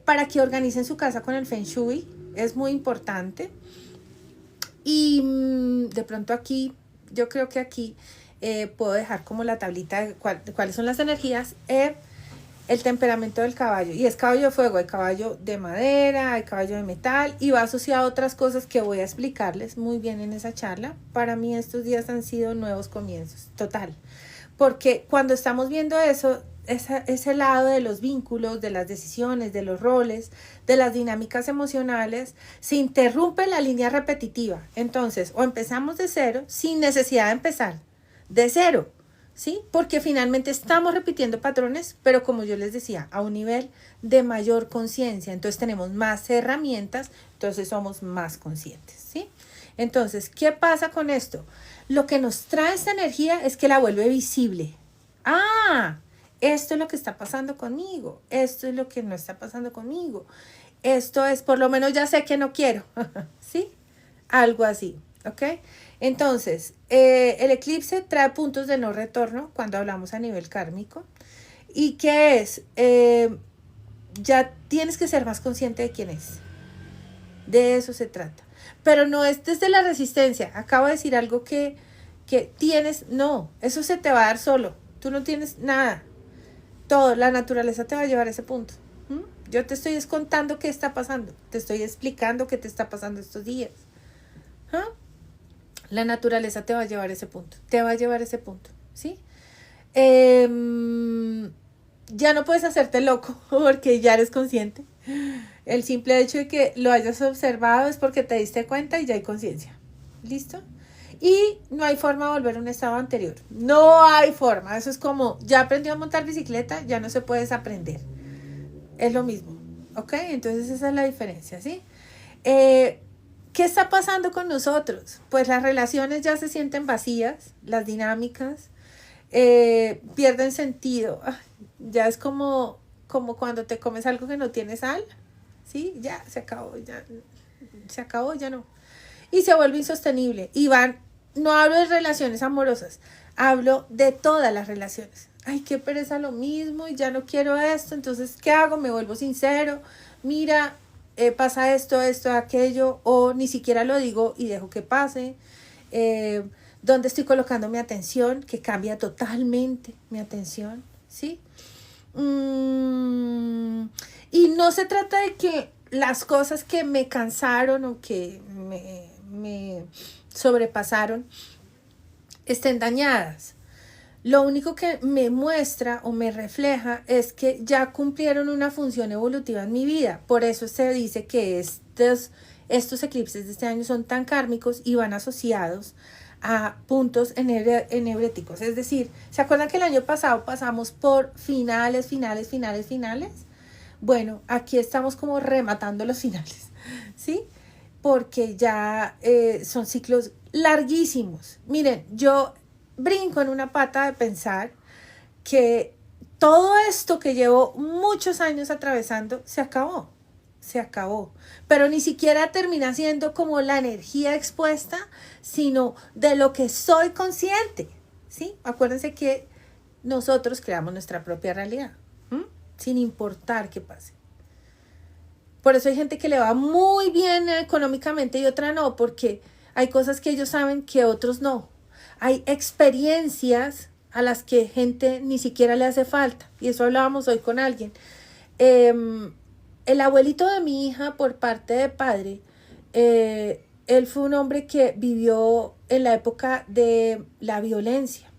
Para que organicen su casa con el Feng Shui, es muy importante. Y de pronto aquí, yo creo que aquí puedo dejar como la tablita de cuáles son las energías. el temperamento del caballo. Y es caballo de fuego, hay caballo de madera, hay caballo de metal y va asociado a otras cosas que voy a explicarles muy bien en esa charla. Para mí estos días han sido nuevos comienzos, total. Porque cuando estamos viendo eso, ese lado de los vínculos, de las decisiones, de los roles, de las dinámicas emocionales, se interrumpe la línea repetitiva. Entonces, o empezamos de cero, sin necesidad de empezar de cero, ¿sí? Porque finalmente estamos repitiendo patrones, pero como yo les decía, a un nivel de mayor conciencia. Entonces tenemos más herramientas, entonces somos más conscientes, ¿sí? Entonces, ¿qué pasa con esto? Lo que nos trae esta energía es que la vuelve visible. Ah, esto es lo que está pasando conmigo, esto es lo que no está pasando conmigo, esto es, por lo menos ya sé que no quiero, ¿sí? Algo así, ¿ok? Entonces, el eclipse trae puntos de no retorno cuando hablamos a nivel kármico. ¿Y qué es? Ya tienes que ser más consciente de quién es. De eso se trata. Pero no es desde la resistencia. Acabo de decir algo que tienes, no, eso se te va a dar solo. Tú no tienes nada. Todo, la naturaleza te va a llevar a ese punto. Yo te estoy contando qué está pasando. Te estoy explicando qué te está pasando estos días. La naturaleza te va a llevar a ese punto. Te va a llevar a ese punto, ¿sí? Ya no puedes hacerte loco porque ya eres consciente. El simple hecho de que lo hayas observado es porque te diste cuenta y ya hay conciencia. ¿Listo? Y no hay forma de volver a un estado anterior. No hay forma. Eso es como, ya aprendió a montar bicicleta, ya no se puede desaprender. Es lo mismo. ¿Ok? Entonces esa es la diferencia, ¿sí? ¿Qué está pasando con nosotros? Pues las relaciones ya se sienten vacías, las dinámicas pierden sentido. Ya es como cuando te comes algo que no tiene sal, ¿sí? Ya se acabó, ya no. Y se vuelve insostenible. Y no hablo de relaciones amorosas, hablo de todas las relaciones. Ay, qué pereza lo mismo y ya no quiero esto, entonces, ¿qué hago? Me vuelvo sincero. Mira, pasa esto, aquello, o ni siquiera lo digo y dejo que pase. ¿Dónde estoy colocando mi atención? Que cambia totalmente mi atención, ¿sí? Y no se trata de que las cosas que me cansaron o que me sobrepasaron estén dañadas. Lo único que me muestra o me refleja es que ya cumplieron una función evolutiva en mi vida. Por eso se dice que estos eclipses de este año son tan kármicos y van asociados a puntos enebréticos. Es decir, ¿se acuerdan que el año pasado pasamos por finales? Bueno, aquí estamos como rematando los finales, ¿sí? Porque ya son ciclos larguísimos. Miren, yo brinco en una pata de pensar que todo esto que llevo muchos años atravesando se acabó, pero ni siquiera termina siendo como la energía expuesta, sino de lo que soy consciente, ¿sí? Acuérdense que nosotros creamos nuestra propia realidad, sin importar qué pase. Por eso hay gente que le va muy bien económicamente y otra no, porque hay cosas que ellos saben que otros no. Hay experiencias a las que gente ni siquiera le hace falta. Y eso hablábamos hoy con alguien. El abuelito de mi hija, por parte de padre, él fue un hombre que vivió en la época de la violencia.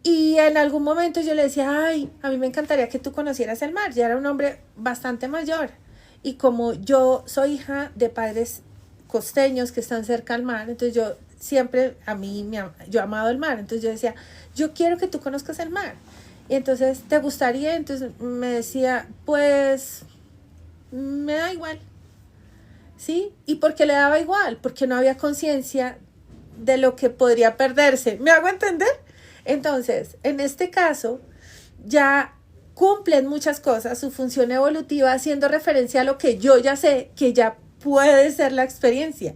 Y en algún momento yo le decía, ay, a mí me encantaría que tú conocieras el mar. Ya era un hombre bastante mayor. Y como yo soy hija de padres costeños que están cerca al mar, entonces yo siempre, yo he amado el mar. Entonces yo decía, yo quiero que tú conozcas el mar. Y entonces, ¿te gustaría? Entonces me decía, pues, me da igual. ¿Sí? ¿Y por qué le daba igual? Porque no había conciencia de lo que podría perderse. ¿Me hago entender? Entonces, en este caso, ya cumplen muchas cosas, su función evolutiva, haciendo referencia a lo que yo ya sé, que ya puede ser la experiencia.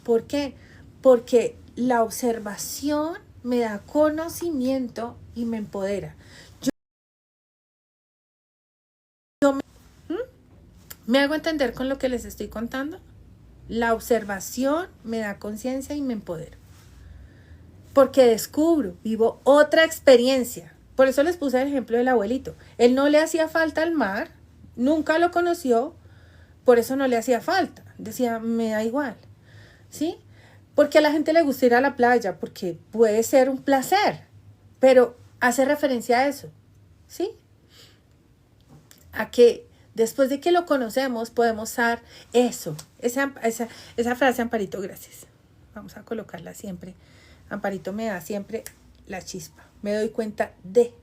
¿Por qué? Porque la observación me da conocimiento y me empodera. ¿Me hago entender con lo que les estoy contando? La observación me da conciencia y me empodera. Porque descubro, vivo otra experiencia. Por eso les puse el ejemplo del abuelito. Él no le hacía falta al mar, nunca lo conoció, por eso no le hacía falta. Decía, me da igual, ¿sí? Porque a la gente le gusta ir a la playa, porque puede ser un placer, pero hace referencia a eso, ¿sí? A que después de que lo conocemos podemos usar eso. Esa frase, Amparito, gracias. Vamos a colocarla siempre. Amparito me da siempre la chispa. Me doy cuenta de.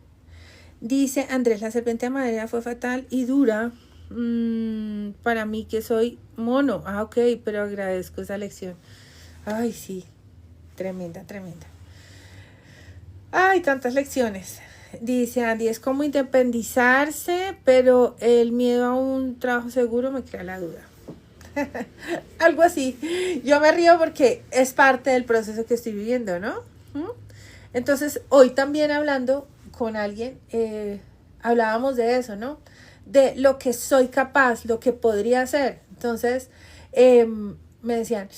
Dice Andrés, la serpiente de madera fue fatal y dura para mí que soy mono. Ah, ok, pero agradezco esa lección. Ay, sí, tremenda, tremenda. Ay, tantas lecciones. Dice Andy, es como independizarse, pero el miedo a un trabajo seguro me crea la duda. Algo así. Yo me río porque es parte del proceso que estoy viviendo, ¿no? Entonces, hoy también hablando con alguien, hablábamos de eso, ¿no? De lo que soy capaz, lo que podría hacer. Entonces, me decían,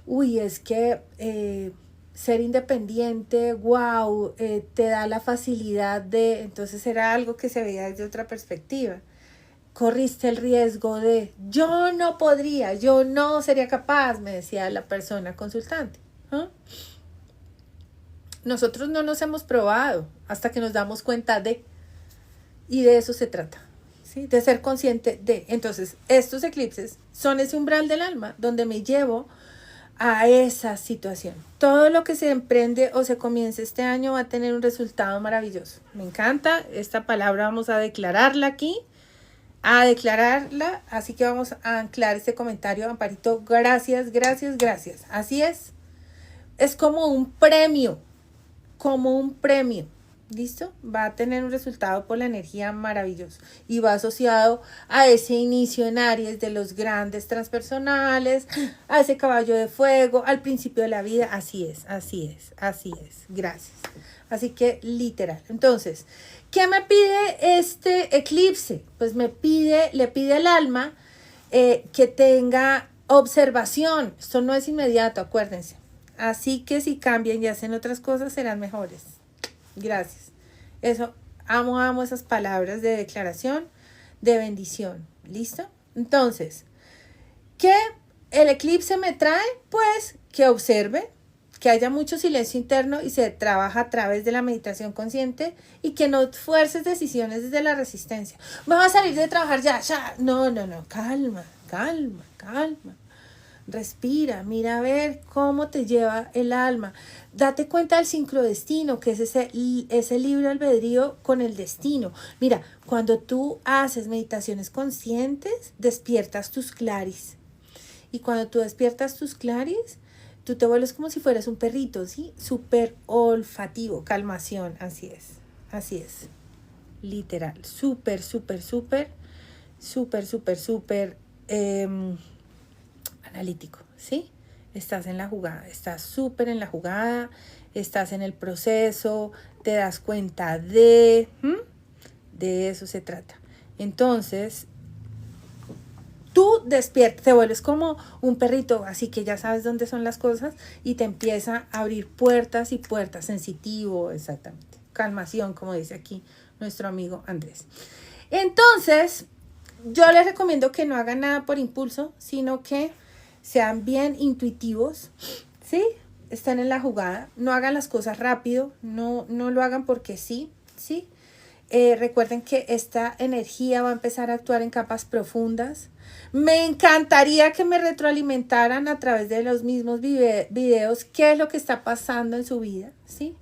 uy, es que ser independiente, wow, te da la facilidad de... Entonces era algo que se veía desde otra perspectiva. Corriste el riesgo de, yo no podría, yo no sería capaz, me decía la persona consultante. Nosotros no nos hemos probado hasta que nos damos cuenta de, y de eso se trata, ¿sí? De ser consciente de. Entonces, estos eclipses son ese umbral del alma donde me llevo a esa situación. Todo lo que se emprende o se comience este año va a tener un resultado maravilloso. Me encanta esta palabra, vamos a declararla aquí, así que vamos a anclar este comentario. Amparito, gracias, gracias, gracias. Así es como un premio, ¿listo? Va a tener un resultado por la energía maravilloso y va asociado a ese inicio en Aries de los grandes transpersonales, a ese caballo de fuego, al principio de la vida. Así es, gracias. Así que literal. Entonces, ¿qué me pide este eclipse? Pues le pide al alma que tenga observación. Esto no es inmediato, acuérdense. Así que si cambian y hacen otras cosas, serán mejores. Gracias. Eso, amo esas palabras de declaración, de bendición. ¿Listo? Entonces, ¿qué el eclipse me trae? Pues que observe, que haya mucho silencio interno y se trabaja a través de la meditación consciente y que no fuerces decisiones desde la resistencia. Me voy a salir de trabajar ya. No. Calma. Respira, mira a ver cómo te lleva el alma. Date cuenta del sincrodestino, que es ese libre albedrío con el destino. Mira, cuando tú haces meditaciones conscientes, despiertas tus claris. Y cuando tú despiertas tus claris, tú te vuelves como si fueras un perrito, ¿sí? Súper olfativo, calmación, así es. Literal, súper analítico, ¿sí? Estás en la jugada, estás súper en la jugada, estás en el proceso, te das cuenta de eso se trata. Entonces, tú despiertas, te vuelves como un perrito, así que ya sabes dónde son las cosas y te empieza a abrir puertas y puertas, sensitivo, exactamente. Calmación, como dice aquí nuestro amigo Andrés. Entonces, yo les recomiendo que no hagan nada por impulso, sino que sean bien intuitivos, ¿sí? Están en la jugada, no hagan las cosas rápido, no lo hagan porque sí. Recuerden que esta energía va a empezar a actuar en capas profundas. Me encantaría que me retroalimentaran a través de los mismos videos qué es lo que está pasando en su vida, ¿sí?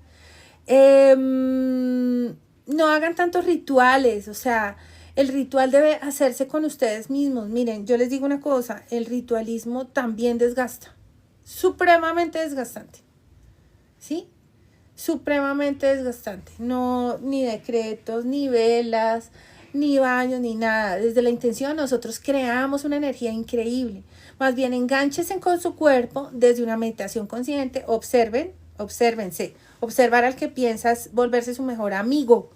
No hagan tantos rituales, o sea, el ritual debe hacerse con ustedes mismos. Miren, yo les digo una cosa, el ritualismo también desgasta, supremamente desgastante, ¿sí? Supremamente desgastante. No, ni decretos, ni velas, ni baños, ni nada. Desde la intención nosotros creamos una energía increíble. Más bien engánchese con su cuerpo desde una meditación consciente. Obsérvense. Observar al que piensas volverse su mejor amigo.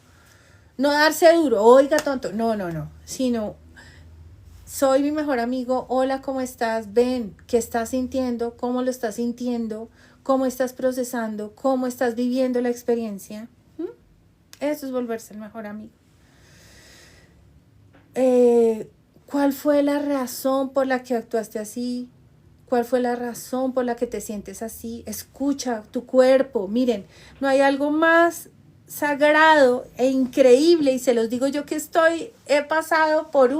No darse duro, oiga tonto, no, sino soy mi mejor amigo, hola, ¿cómo estás? Ven, ¿qué estás sintiendo? ¿Cómo lo estás sintiendo? ¿Cómo estás procesando? ¿Cómo estás viviendo la experiencia? Eso es volverse el mejor amigo. ¿Cuál fue la razón por la que actuaste así? ¿Cuál fue la razón por la que te sientes así? Escucha tu cuerpo. Miren, no hay algo más sagrado e increíble, y se los digo yo que he pasado por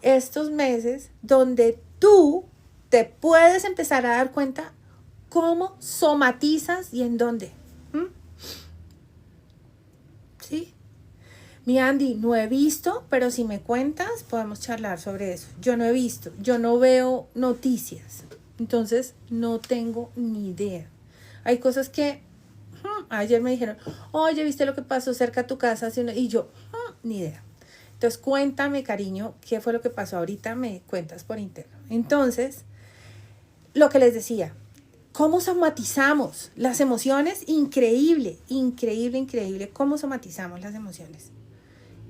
estos meses donde tú te puedes empezar a dar cuenta cómo somatizas y en dónde. ¿Sí? Mi Andy, no he visto, pero si me cuentas, podemos charlar sobre eso. Yo no he visto, yo no veo noticias, entonces no tengo ni idea. Hay cosas que ayer me dijeron, oye, ¿viste lo que pasó cerca de tu casa? Y yo, ni idea. Entonces cuéntame, cariño, ¿qué fue lo que pasó? Ahorita me cuentas por interno. Entonces, lo que les decía, ¿cómo somatizamos las emociones? Increíble, increíble, increíble cómo somatizamos las emociones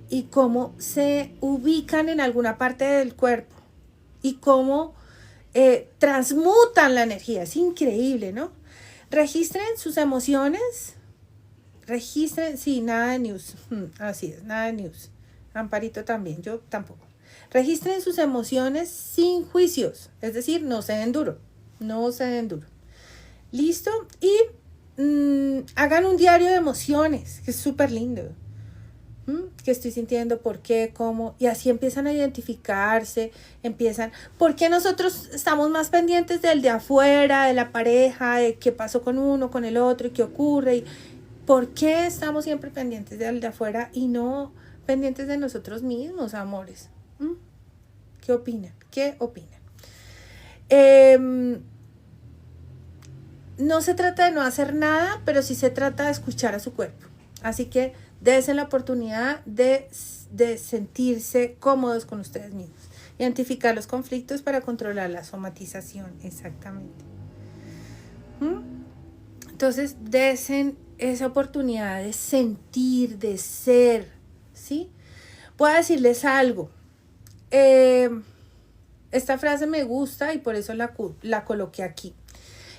y cómo se ubican en alguna parte del cuerpo y cómo transmutan la energía. Es increíble, ¿no? Registren sus emociones. Registren, sí, nada de news. Así es, nada de news. Amparito también, yo tampoco. Registren sus emociones sin juicios. Es decir, no se den duro. No se den duro. ¿Listo? Y hagan un diario de emociones, que es súper lindo. ¿Qué estoy sintiendo? ¿Por qué? ¿Cómo? Y así empiezan a identificarse, ¿por qué nosotros estamos más pendientes del de afuera, de la pareja, de qué pasó con uno, con el otro, y qué ocurre? Y ¿por qué estamos siempre pendientes del de afuera y no pendientes de nosotros mismos, amores? ¿Qué opinan? ¿Qué opinan? No se trata de no hacer nada, pero sí se trata de escuchar a su cuerpo. Así que dense la oportunidad de sentirse cómodos con ustedes mismos. Identificar los conflictos para controlar la somatización, exactamente. Entonces, dense esa oportunidad de sentir, de ser, ¿sí? Voy a decirles algo. Esta frase me gusta y por eso la coloqué aquí.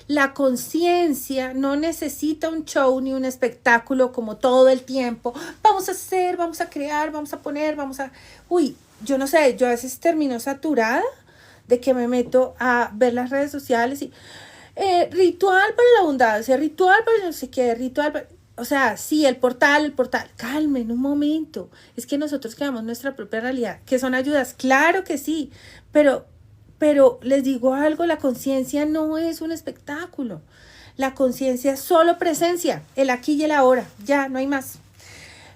La conciencia no necesita un show ni un espectáculo como todo el tiempo. Vamos a hacer, vamos a crear, vamos a poner, yo no sé, yo a veces termino saturada de que me meto a ver las redes sociales y ritual para la abundancia, ritual para no sé qué, ritual para... O sea, sí, el portal, calmen un momento. Es que nosotros creamos nuestra propia realidad, que son ayudas, claro que sí, pero les digo algo, la conciencia no es un espectáculo. La conciencia es solo presencia, el aquí y el ahora, ya, no hay más.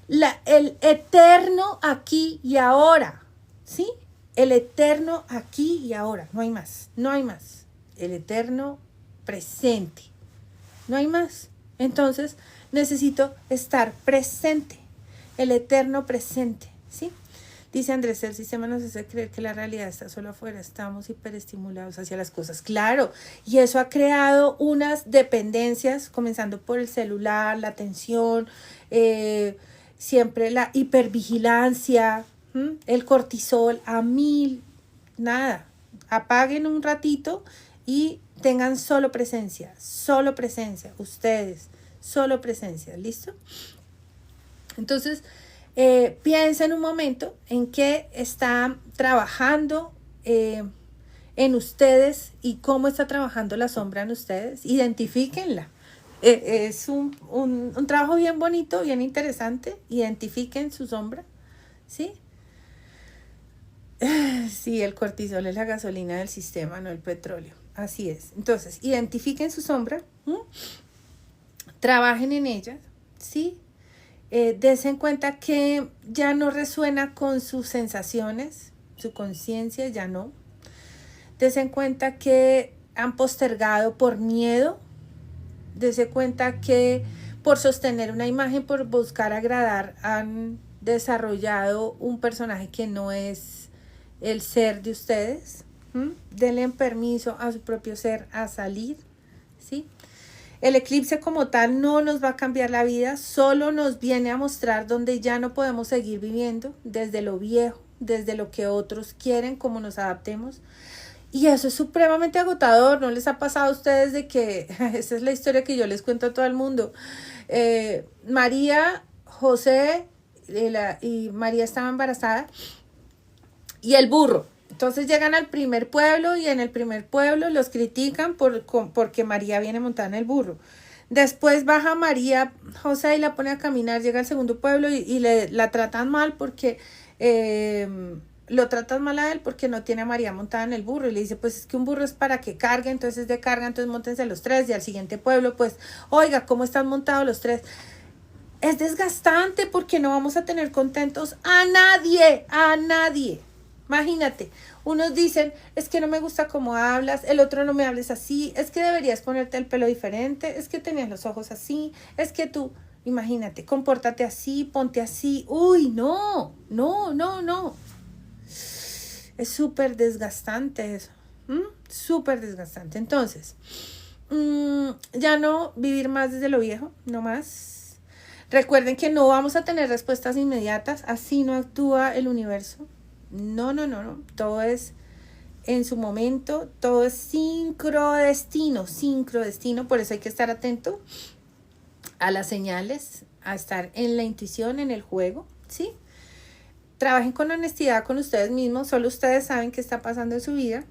El eterno aquí y ahora, ¿sí? El eterno aquí y ahora, no hay más, no hay más. El eterno presente, no hay más. Entonces, necesito estar presente, el eterno presente, ¿sí? Dice Andrés, el sistema nos hace creer que la realidad está solo afuera, estamos hiperestimulados hacia las cosas. Claro, y eso ha creado unas dependencias, comenzando por el celular, la atención, siempre la hipervigilancia, el cortisol a 1000, nada. Apaguen un ratito y tengan solo presencia, ustedes, solo presencia, ¿listo? Entonces, piensen un momento en qué está trabajando en ustedes y cómo está trabajando la sombra en ustedes. Identifíquenla. Es un trabajo bien bonito, bien interesante. Identifiquen su sombra, ¿sí? Sí, el cortisol es la gasolina del sistema, no el petróleo. Así es. Entonces, identifiquen su sombra, trabajen en ella, ¿sí? Dense en cuenta que ya no resuena con sus sensaciones, su conciencia ya no. Dense en cuenta que han postergado por miedo. Dense cuenta que por sostener una imagen, por buscar agradar, han desarrollado un personaje que no es el ser de ustedes. Denle permiso a su propio ser a salir, ¿sí? El eclipse como tal no nos va a cambiar la vida, solo nos viene a mostrar donde ya no podemos seguir viviendo, desde lo viejo, desde lo que otros quieren, cómo nos adaptemos. Y eso es supremamente agotador. ¿No les ha pasado a ustedes de que, esa es la historia que yo les cuento a todo el mundo? María José y María estaba embarazada y el burro. Entonces llegan al primer pueblo y en el primer pueblo los critican porque María viene montada en el burro. Después baja María José y la pone a caminar, llega al segundo pueblo y la tratan mal porque lo tratan mal a él porque no tiene a María montada en el burro y le dice, pues es que un burro es para que cargue, entonces de carga, entonces móntense los tres y al siguiente pueblo, pues, oiga, ¿cómo están montados los tres? Es desgastante porque no vamos a tener contentos a nadie, a nadie. Imagínate, unos dicen, es que no me gusta cómo hablas, el otro no me hables así, es que deberías ponerte el pelo diferente, es que tenías los ojos así, es que tú, imagínate, compórtate así, ponte así. Uy, no, no, no, no. Es súper desgastante eso, súper desgastante. Entonces, ya no vivir más desde lo viejo, no más. Recuerden que no vamos a tener respuestas inmediatas, así no actúa el universo. No, no, no, no. Todo es en su momento, todo es sincrodestino, por eso hay que estar atento a las señales, a estar en la intuición, en el juego, ¿sí? Trabajen con honestidad con ustedes mismos, solo ustedes saben qué está pasando en su vida,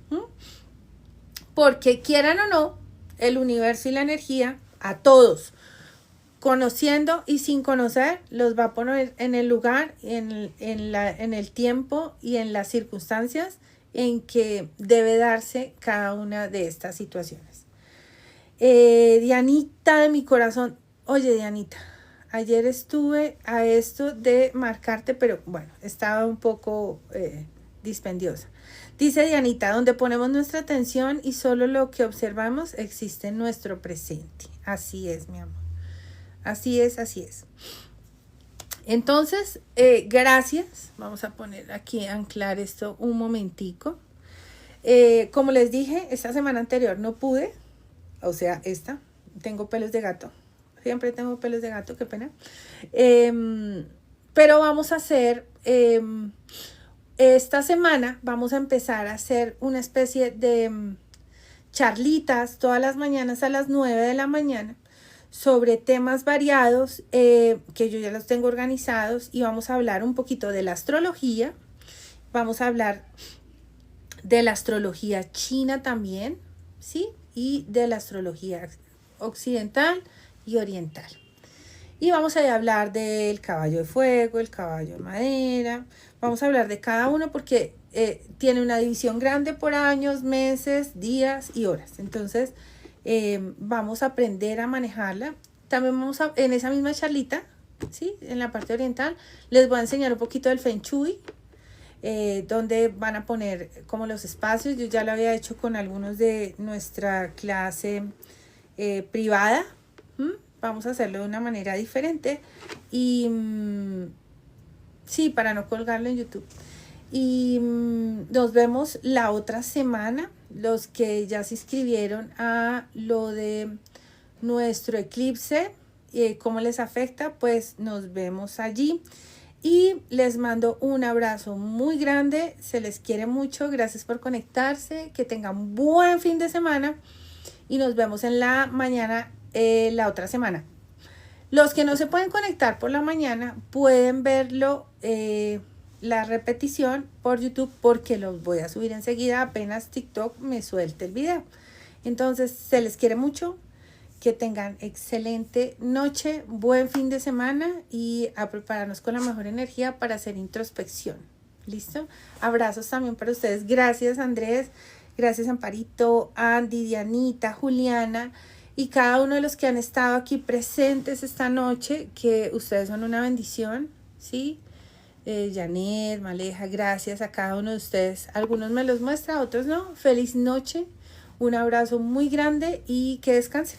porque quieran o no, el universo y la energía, a todos, conociendo y sin conocer, los va a poner en el lugar, en el tiempo y en las circunstancias en que debe darse cada una de estas situaciones. Dianita de mi corazón, oye Dianita, ayer estuve a esto de marcarte, pero bueno, estaba un poco dispendiosa. Dice Dianita, donde ponemos nuestra atención y solo lo que observamos existe en nuestro presente. Así es, mi amor. Así es, así es. Entonces, gracias. Vamos a poner aquí, anclar esto un momentico. Como les dije, esta semana anterior no pude. O sea, tengo pelos de gato. Siempre tengo pelos de gato, qué pena. Pero vamos a hacer, esta semana vamos a empezar a hacer una especie de charlitas todas las mañanas a las 9 de la mañana. Sobre temas variados que yo ya los tengo organizados y vamos a hablar un poquito de la astrología, vamos a hablar de la astrología china también, ¿sí? Y de la astrología occidental y oriental. Y vamos a hablar del caballo de fuego, el caballo de madera, vamos a hablar de cada uno porque tiene una división grande por años, meses, días y horas. Entonces, vamos a aprender a manejarla. También en esa misma charlita, ¿sí? En la parte oriental, les voy a enseñar un poquito del Feng Shui, donde van a poner como los espacios. Yo ya lo había hecho con algunos de nuestra clase privada. Vamos a hacerlo de una manera diferente y sí, para no colgarlo en YouTube. Y nos vemos la otra semana. Los que ya se inscribieron a lo de nuestro eclipse, cómo les afecta, pues nos vemos allí. Y les mando un abrazo muy grande. Se les quiere mucho. Gracias por conectarse. Que tengan buen fin de semana. Y nos vemos en la mañana, la otra semana. Los que no se pueden conectar por la mañana pueden verlo, la repetición por YouTube, porque los voy a subir enseguida apenas TikTok me suelte el video. Entonces se les quiere mucho, que tengan excelente noche, buen fin de semana y a prepararnos con la mejor energía para hacer introspección. ¿Listo? Abrazos también para ustedes. Gracias Andrés, gracias Amparito, Andy, Dianita, Juliana y cada uno de los que han estado aquí presentes esta noche, que ustedes son una bendición, ¿sí? Janet, Maleja, gracias a cada uno de ustedes. Algunos me los muestra, otros no. Feliz noche, un abrazo muy grande y que descansen.